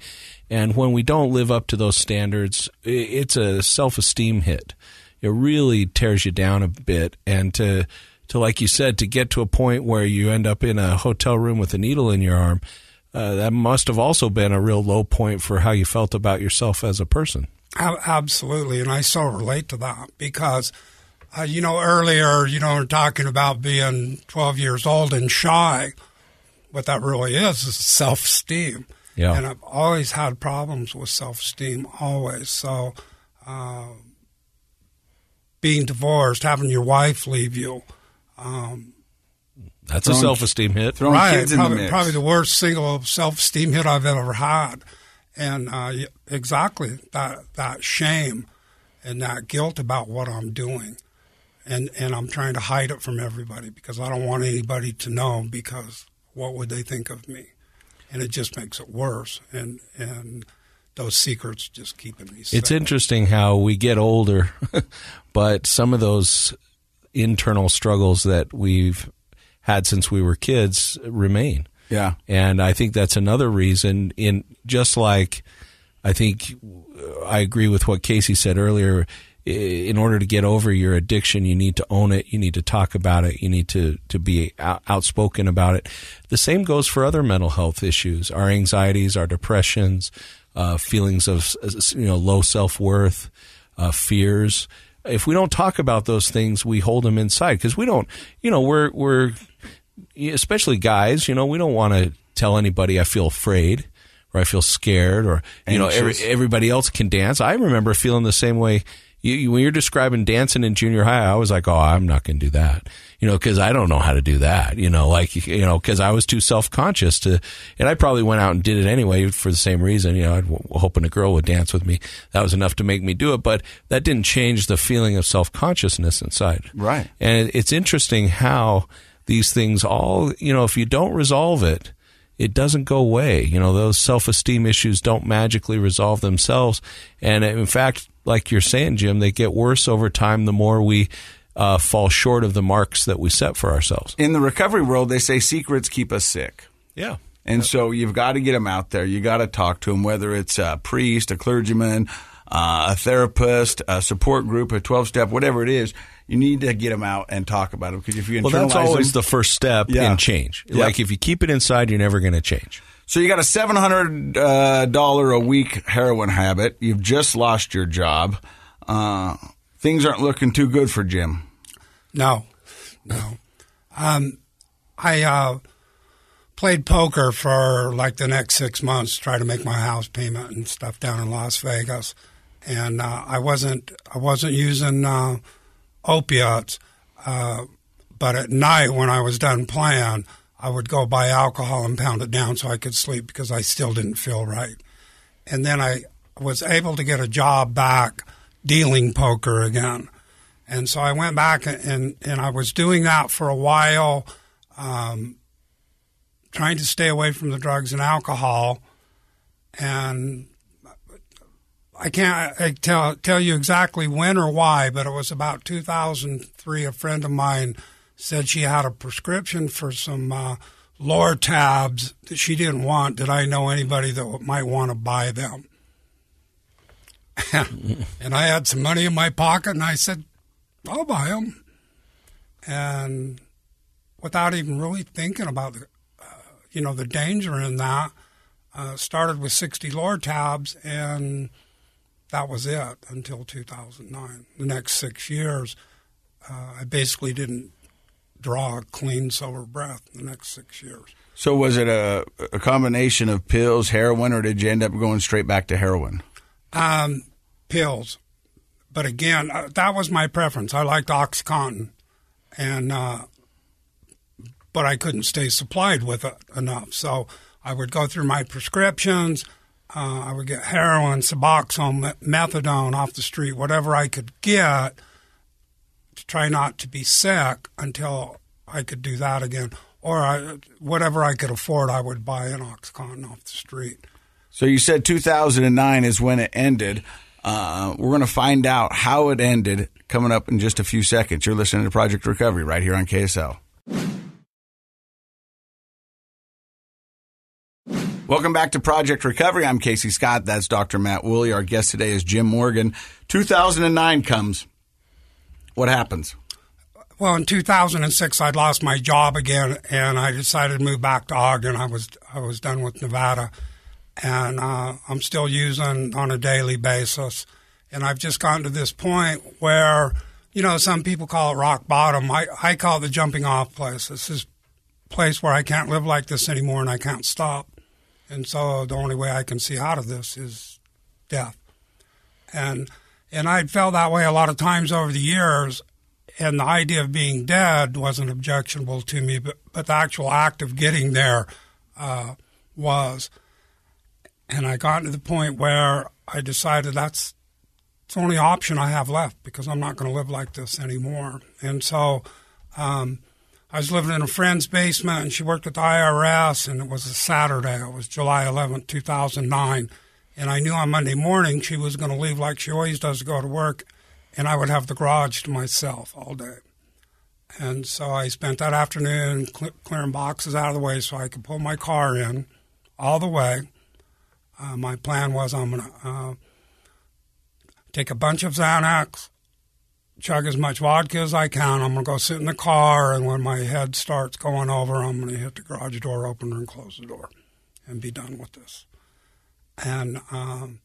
And when we don't live up to those standards, it's a self-esteem hit. It really tears you down a bit. And to like you said, to get to a point where you end up in a hotel room with a needle in your arm, that must have also been a real low point for how you felt about yourself as a person. Absolutely, and I so relate to that because, earlier, we're talking about being 12 years old and shy. What that really is self-esteem. Yeah. And I've always had problems with self-esteem, always. So being divorced, having your wife leave you, that's a self-esteem hit. Throwing kids in the mix. Probably the worst single self-esteem hit I've ever had. And exactly that shame and that guilt about what I'm doing. And I'm trying to hide it from everybody because I don't want anybody to know because what would they think of me? And it just makes it worse. And those secrets just keeping me sick. It's interesting how we get older, but some of those internal struggles that we've had since we were kids remain. Yeah. And I think that's another reason, just like I think I agree with what Casey said earlier, in order to get over your addiction, you need to own it, you need to talk about it, you need to be outspoken about it. The same goes for other mental health issues, our anxieties, our depressions, feelings of low self-worth, fears. If we don't talk about those things, we hold them inside because we don't, we're especially guys, we don't want to tell anybody I feel afraid or I feel scared or, everybody else can dance. I remember feeling the same way. When you're describing dancing in junior high, I was like, oh, I'm not going to do that, because I don't know how to do that, because I was too self-conscious and I probably went out and did it anyway for the same reason, hoping a girl would dance with me. That was enough to make me do it, but that didn't change the feeling of self-consciousness inside. Right. And it's interesting how these things all, if you don't resolve it, it doesn't go away. Those self-esteem issues don't magically resolve themselves. And in fact, like you're saying, Jim, they get worse over time the more we fall short of the marks that we set for ourselves. In the recovery world, they say secrets keep us sick. Yeah. And so you've got to get them out there. You got to talk to them, whether it's a priest, a clergyman, a therapist, a support group, a 12-step, whatever it is. You need to get them out and talk about them because if you internalize that's always them, the first step in change. Yeah. Like if you keep it inside, you're never going to change. So you got a $700 a week heroin habit. You've just lost your job. Things aren't looking too good for Jim. No. I played poker for like the next 6 months to try to make my house payment and stuff down in Las Vegas, and I wasn't using opiates. But at night when I was done playing, I would go buy alcohol and pound it down so I could sleep because I still didn't feel right. And then I was able to get a job back dealing poker again. And so I went back and I was doing that for a while, trying to stay away from the drugs and alcohol. And I can't tell you exactly when or why, but it was about 2003. A friend of mine said she had a prescription for some Lortabs that she didn't want. Did I know anybody that might want to buy them? And I had some money in my pocket, and I said, I'll buy them. And without even really thinking about the danger in that, started with 60 Lortabs, and that was it until 2009. The next 6 years, I basically didn't draw a clean, sober breath the next 6 years. So was it a combination of pills, heroin, or did you end up going straight back to heroin? Pills. But again, that was my preference. I liked OxyContin, but I couldn't stay supplied with it enough. So I would go through my prescriptions. I would get heroin, Suboxone, methadone off the street, whatever I could get to try not to be sick until I could do that again. Or whatever I could afford, I would buy an OxyContin off the street. So you said 2009 is when it ended. We're going to find out how it ended coming up in just a few seconds. You're listening to Project Recovery right here on KSL. Welcome back to Project Recovery. I'm Casey Scott. That's Dr. Matt Woolley. Our guest today is Jim Morgan. 2009 comes. What happens? Well, in 2006, I'd lost my job again, and I decided to move back to Ogden. I was done with Nevada, and I'm still using on a daily basis. And I've just gotten to this point where, some people call it rock bottom. I call it the jumping off place. This is a place where I can't live like this anymore, and I can't stop. And so the only way I can see out of this is death. And I'd felt that way a lot of times over the years, and the idea of being dead wasn't objectionable to me, but the actual act of getting there was. And I got to the point where I decided it's the only option I have left because I'm not going to live like this anymore. And so I was living in a friend's basement, and she worked at the IRS, and it was a Saturday. It was July 11th, 2009. And I knew on Monday morning she was going to leave like she always does to go to work, and I would have the garage to myself all day. And so I spent that afternoon clearing boxes out of the way so I could pull my car in all the way. My plan was I'm going to take a bunch of Xanax, chug as much vodka as I can. I'm going to go sit in the car, and when my head starts going over, I'm going to hit the garage door opener and close the door and be done with this. And I'm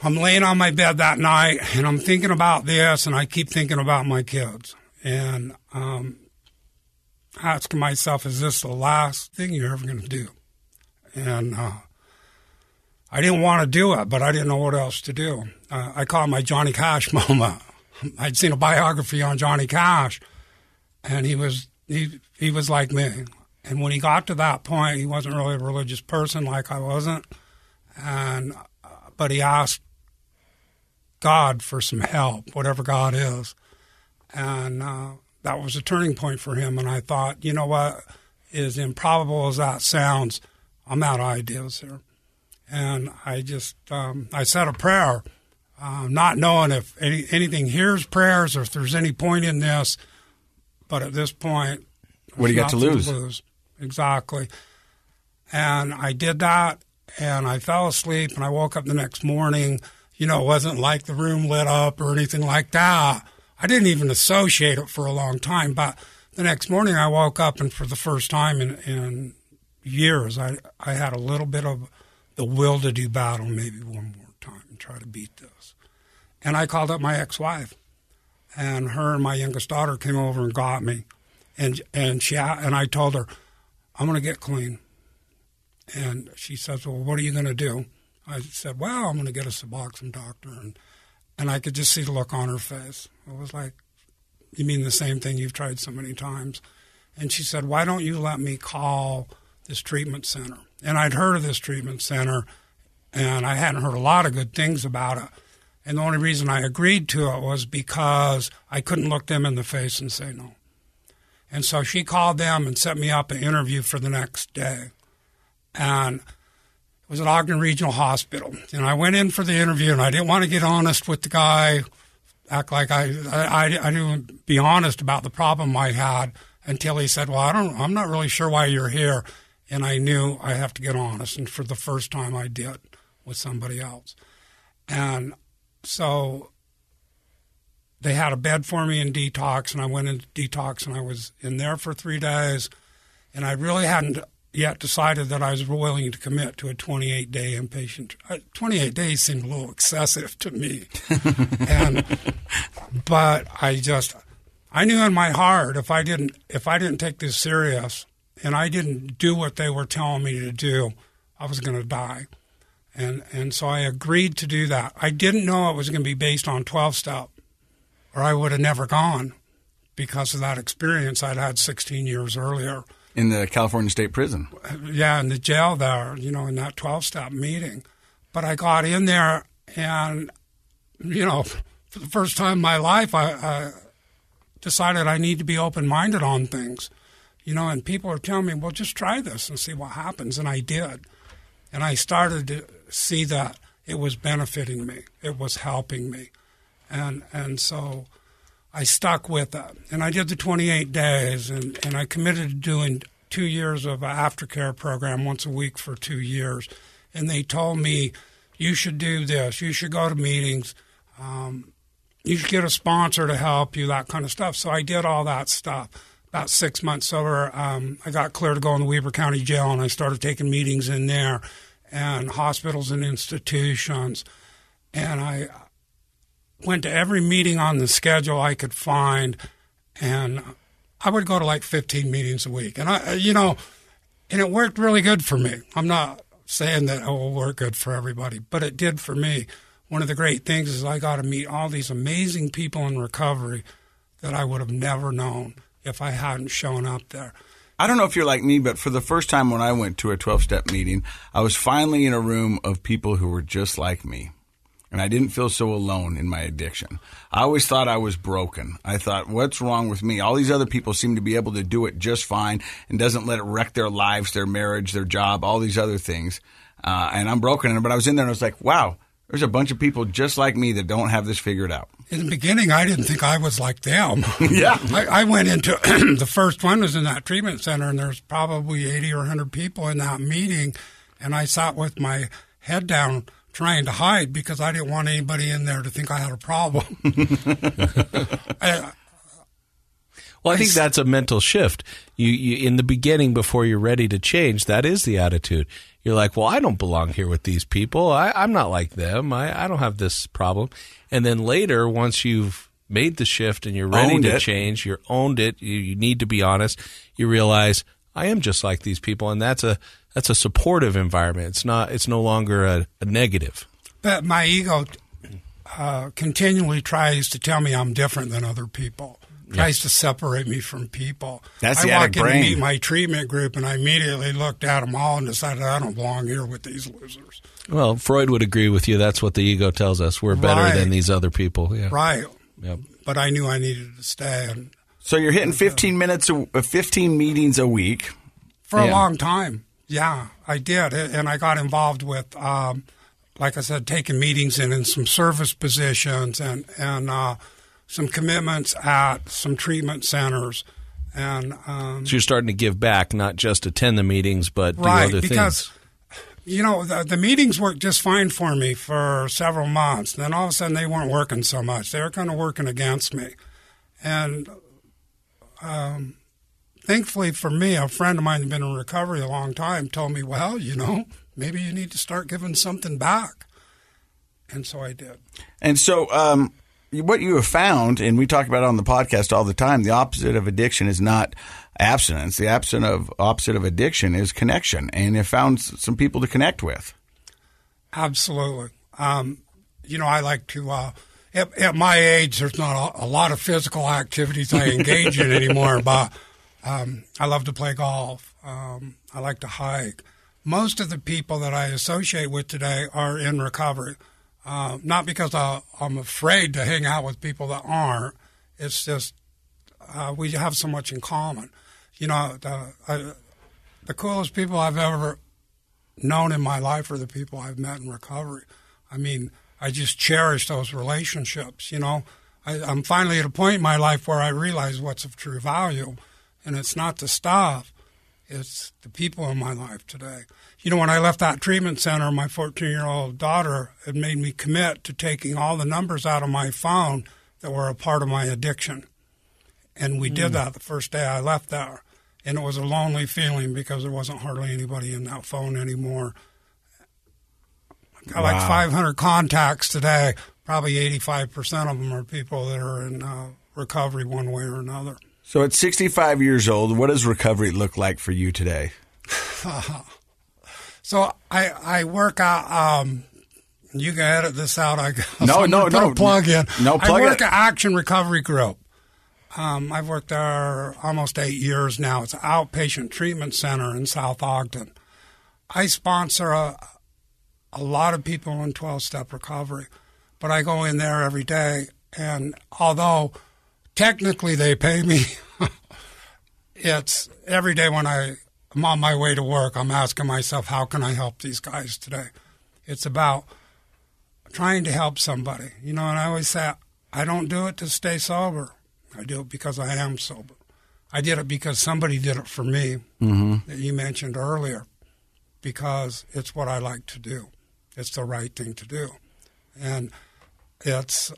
laying on my bed that night, and I'm thinking about this, and I keep thinking about my kids. And asking myself, is this the last thing you're ever going to do? And I didn't want to do it, but I didn't know what else to do. I call it my Johnny Cash moment. I'd seen a biography on Johnny Cash, and he was like me. And when he got to that point, he wasn't really a religious person like I wasn't, but he asked God for some help, whatever God is. And that was a turning point for him. And I thought, you know what, as improbable as that sounds, I'm out of ideas here. And I just, I said a prayer, not knowing if anything hears prayers or if there's any point in this. But at this point, what do you got to lose? Exactly. And I did that, and I fell asleep, and I woke up the next morning. It wasn't like the room lit up or anything like that. I didn't even associate it for a long time. But the next morning I woke up, and for the first time in years, I had a little bit of the will to do battle maybe one more time and try to beat this. And I called up my ex-wife, and her and my youngest daughter came over and got me. And I told her, I'm going to get clean. And she says, well, what are you going to do? I said, well, I'm going to get a Suboxone doctor. And I could just see the look on her face. It was like, you mean the same thing you've tried so many times? And she said, why don't you let me call this treatment center? And I'd heard of this treatment center, and I hadn't heard a lot of good things about it. And the only reason I agreed to it was because I couldn't look them in the face and say no. And so she called them and set me up an interview for the next day. And it was at Ogden Regional Hospital. And I went in for the interview, and I didn't want to get honest with the guy, act like I didn't be honest about the problem I had until he said, well, I'm not really sure why you're here. And I knew I have to get honest. And for the first time I did with somebody else. And so they had a bed for me in detox, and I went into detox, and I was in there for 3 days. And I really hadn't yet decided that I was willing to commit to a 28-day inpatient. 28 days seemed a little excessive to me. But I knew in my heart if I didn't take this serious and I didn't do what they were telling me to do, I was going to die. And so I agreed to do that. I didn't know it was going to be based on 12-step, or I would have never gone because of that experience I'd had 16 years earlier. In the California State Prison. Yeah, in the jail there, in that 12-step meeting. But I got in there, and, for the first time in my life, I decided I need to be open-minded on things. And people are telling me, well, just try this and see what happens. And I did. And I started to see that it was benefiting me. It was helping me. And so I stuck with it. And I did the 28 days, and I committed to doing 2 years of an aftercare program once a week for 2 years. And they told me, you should do this. You should go to meetings. You should get a sponsor to help you, that kind of stuff. So I did all that stuff. About 6 months sober, I got clear to go in the Weber County Jail, and I started taking meetings in there and hospitals and institutions. And I went to every meeting on the schedule I could find, and I would go to like 15 meetings a week. And and it worked really good for me. I'm not saying that it will work good for everybody, but it did for me. One of the great things is I got to meet all these amazing people in recovery that I would have never known if I hadn't shown up there. I don't know if you're like me, but for the first time when I went to a 12-step meeting, I was finally in a room of people who were just like me. And I didn't feel so alone in my addiction. I always thought I was broken. I thought, what's wrong with me? All these other people seem to be able to do it just fine and doesn't let it wreck their lives, their marriage, their job, all these other things. And I'm broken. But I was in there and I was like, wow, there's a bunch of people just like me that don't have this figured out. In the beginning, I didn't think I was like them. Yeah. I went into the first one was in that treatment center, and there's probably 80 or 100 people in that meeting. And I sat with my head down trying to hide because I didn't want anybody in there to think I had a problem. Well, I think that's a mental shift. You in the beginning, before you're ready to change, that is the attitude. You're like, well, I don't belong here with these people. I'm not like them. I don't have this problem. And then later, once you've made the shift and you're ready to change, you're owned it, you need to be honest, you realize, I am just like these people. And that's a supportive environment. It's no longer a negative. But my ego continually tries to tell me I'm different than other people. Tries to separate me from people. That's the addict brain. I walk in to meet my treatment group, and I immediately looked at them all and decided I don't belong here with these losers. Well, Freud would agree with you. That's what the ego tells us. We're better than these other people. Yeah. Right. Yep. But I knew I needed to stay. So you're hitting 15 meetings a week. For a long time. Yeah, I did. And I got involved with, like I said, taking meetings in some service positions and some commitments at some treatment centers. And so you're starting to give back, not just attend the meetings, but do other things. Because, the meetings worked just fine for me for several months. Then all of a sudden they weren't working so much. They were kind of working against me. And thankfully for me, a friend of mine who'd been in recovery a long time told me, well, maybe you need to start giving something back. And so I did. And so what you have found, and we talk about it on the podcast all the time, the opposite of addiction is not abstinence. The opposite of addiction is connection. And you found some people to connect with. Absolutely. I like to, at my age, there's not a lot of physical activities I engage in anymore, but I love to play golf. I like to hike. Most of the people that I associate with today are in recovery. Not because I'm afraid to hang out with people that aren't. It's just we have so much in common. The coolest people I've ever known in my life are the people I've met in recovery. I mean, I just cherish those relationships. I'm finally at a point in my life where I realize what's of true value, and it's not the stuff. It's the people in my life today. When I left that treatment center, my 14-year-old daughter had made me commit to taking all the numbers out of my phone that were a part of my addiction. And we did that the first day I left there. And it was a lonely feeling because there wasn't hardly anybody in that phone anymore. I got like 500 contacts today. Probably 85% of them are people that are in recovery one way or another. So at 65 years old, what does recovery look like for you today? So I work out. You can edit this out. No. Put a plug in. No, plug I work it. at Action Recovery Group. I've worked there almost 8 years now. It's an outpatient treatment center in South Ogden. I sponsor a lot of people in 12-step recovery, but I go in there every day, and although technically they pay me, it's every day when I'm on my way to work, I'm asking myself, how can I help these guys today? It's about trying to help somebody. And I always say, I don't do it to stay sober. I do it because I am sober. I did it because somebody did it for me that you mentioned earlier, because it's what I like to do. It's the right thing to do. And it's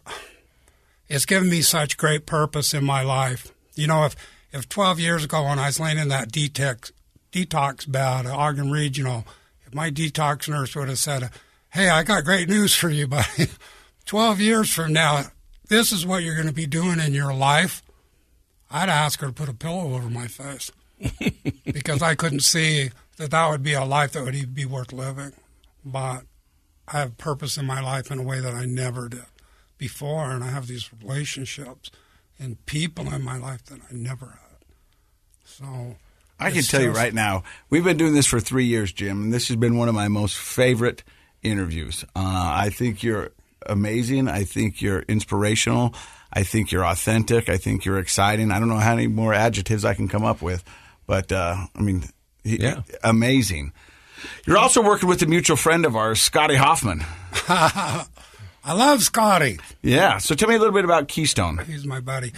given me such great purpose in my life. If 12 years ago when I was laying in that detox bed at Ogden Regional, if my detox nurse would have said, hey, I got great news for you, buddy. 12 years from now, this is what you're going to be doing in your life, I'd ask her to put a pillow over my face because I couldn't see that would be a life that would even be worth living. But I have purpose in my life in a way that I never did before, and I have these relationships and people in my life that I never had. So I can tell you right now, we've been doing this for 3 years, Jim, and this has been one of my most favorite interviews. I think you're amazing. I think you're inspirational. I think you're authentic. I think you're exciting. I don't know how many more adjectives I can come up with, but amazing. You're also working with a mutual friend of ours, Scotty Hoffman. I love Scotty. Yeah. So tell me a little bit about Keystone. He's my buddy.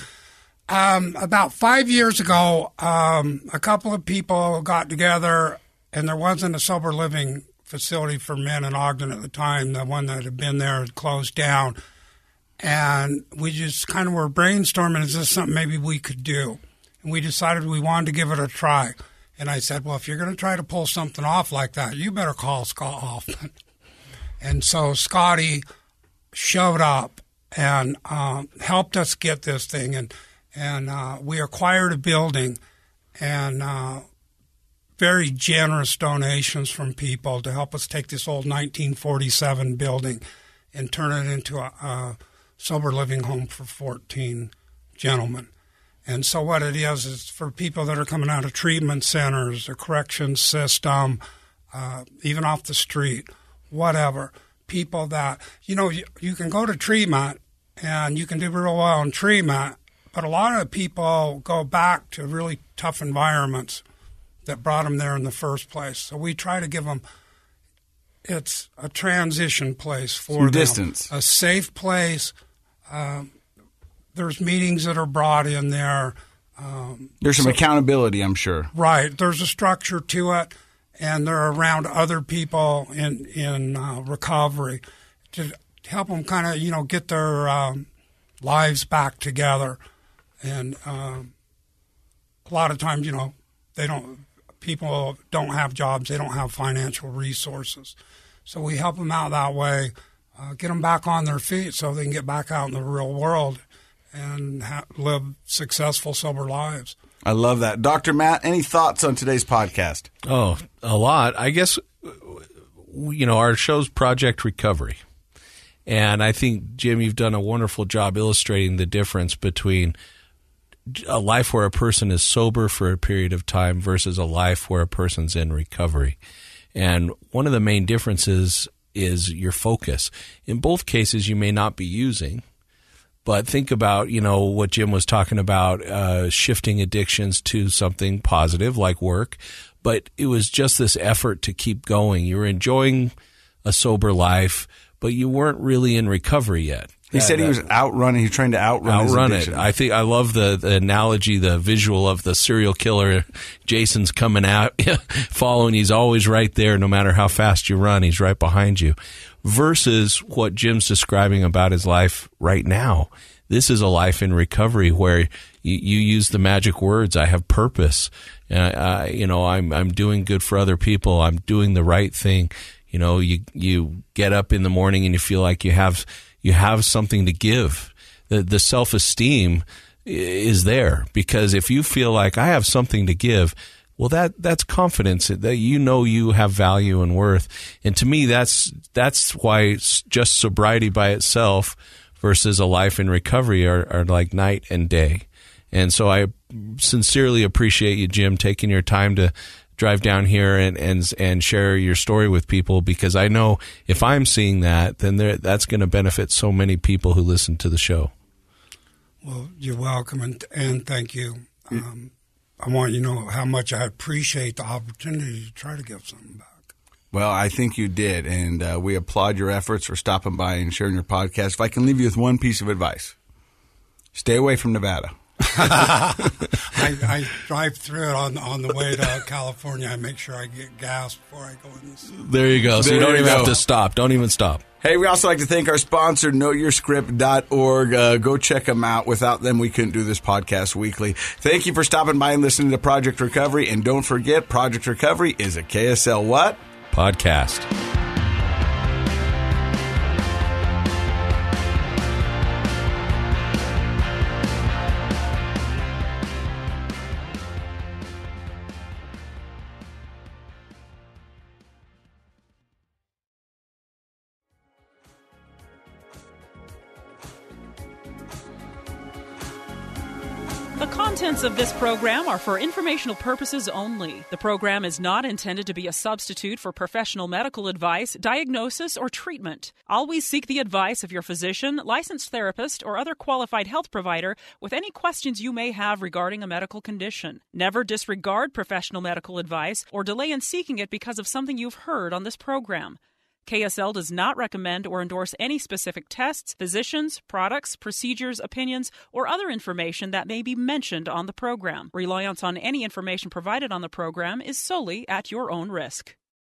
About 5 years ago, a couple of people got together, and there wasn't a sober living facility for men in Ogden at the time. The one that had been there had closed down. And we just kind of were brainstorming, is this something maybe we could do? And we decided we wanted to give it a try. And I said, well, if you're going to try to pull something off like that, you better call Scott Hoffman. And so Scotty showed up and helped us get this thing. And we acquired a building and very generous donations from people to help us take this old 1947 building and turn it into a sober living home for 14 gentlemen. And so what it is for people that are coming out of treatment centers, the corrections system, even off the street, whatever. People that, you can go to treatment and you can do real well in treatment, but a lot of people go back to really tough environments that brought them there in the first place. So we try to give them, it's a transition place for them. Distance. A safe place. There's meetings that are brought in there. There's some accountability, I'm sure. Right. There's a structure to it, and they're around other people in recovery to help them kind of, get their lives back together. And a lot of times, people don't have jobs, they don't have financial resources. So we help them out that way, get them back on their feet so they can get back out in the real world and live successful, sober lives. I love that. Dr. Matt, any thoughts on today's podcast? Oh, a lot. I guess, our show's Project Recovery. And I think, Jim, you've done a wonderful job illustrating the difference between a life where a person is sober for a period of time versus a life where a person's in recovery. And one of the main differences is your focus. In both cases, you may not be using, but think about, what Jim was talking about, shifting addictions to something positive like work. But it was just this effort to keep going. You were enjoying a sober life, but you weren't really in recovery yet. He said he was outrunning. He's trying to outrun his addiction. I love the analogy, the visual of the serial killer. Jason's coming out, following. He's always right there. No matter how fast you run, he's right behind you. Versus what Jim's describing about his life right now. This is a life in recovery where you use the magic words. I have purpose. I'm doing good for other people. I'm doing the right thing. You get up in the morning and you feel like you have something to give. The self-esteem is there because if you feel like I have something to give, well, that's confidence that you have value and worth. And to me, that's why just sobriety by itself versus a life in recovery are like night and day. And so I sincerely appreciate you, Jim, taking your time to drive down here and share your story with people, because I know if I'm seeing that, then that's going to benefit so many people who listen to the show. Well, you're welcome, and thank you. I want you to know how much I appreciate the opportunity to try to give something back. Well, I think you did, and we applaud your efforts for stopping by and sharing your podcast. If I can leave you with one piece of advice, stay away from Nevada. I drive through it on the way to California. I make sure I get gas before I go in this. There you go. So you don't even have to stop. Don't even stop. Hey, we also like to thank our sponsor, knowYourScript.org. Go check them out. Without them, we couldn't do this podcast weekly. Thank you for stopping by and listening to Project Recovery. And don't forget, Project Recovery is a KSL what? Podcast. The contents of this program are for informational purposes only. The program is not intended to be a substitute for professional medical advice, diagnosis, or treatment. Always seek the advice of your physician, licensed therapist, or other qualified health provider with any questions you may have regarding a medical condition. Never disregard professional medical advice or delay in seeking it because of something you've heard on this program. KSL does not recommend or endorse any specific tests, physicians, products, procedures, opinions, or other information that may be mentioned on the program. Reliance on any information provided on the program is solely at your own risk.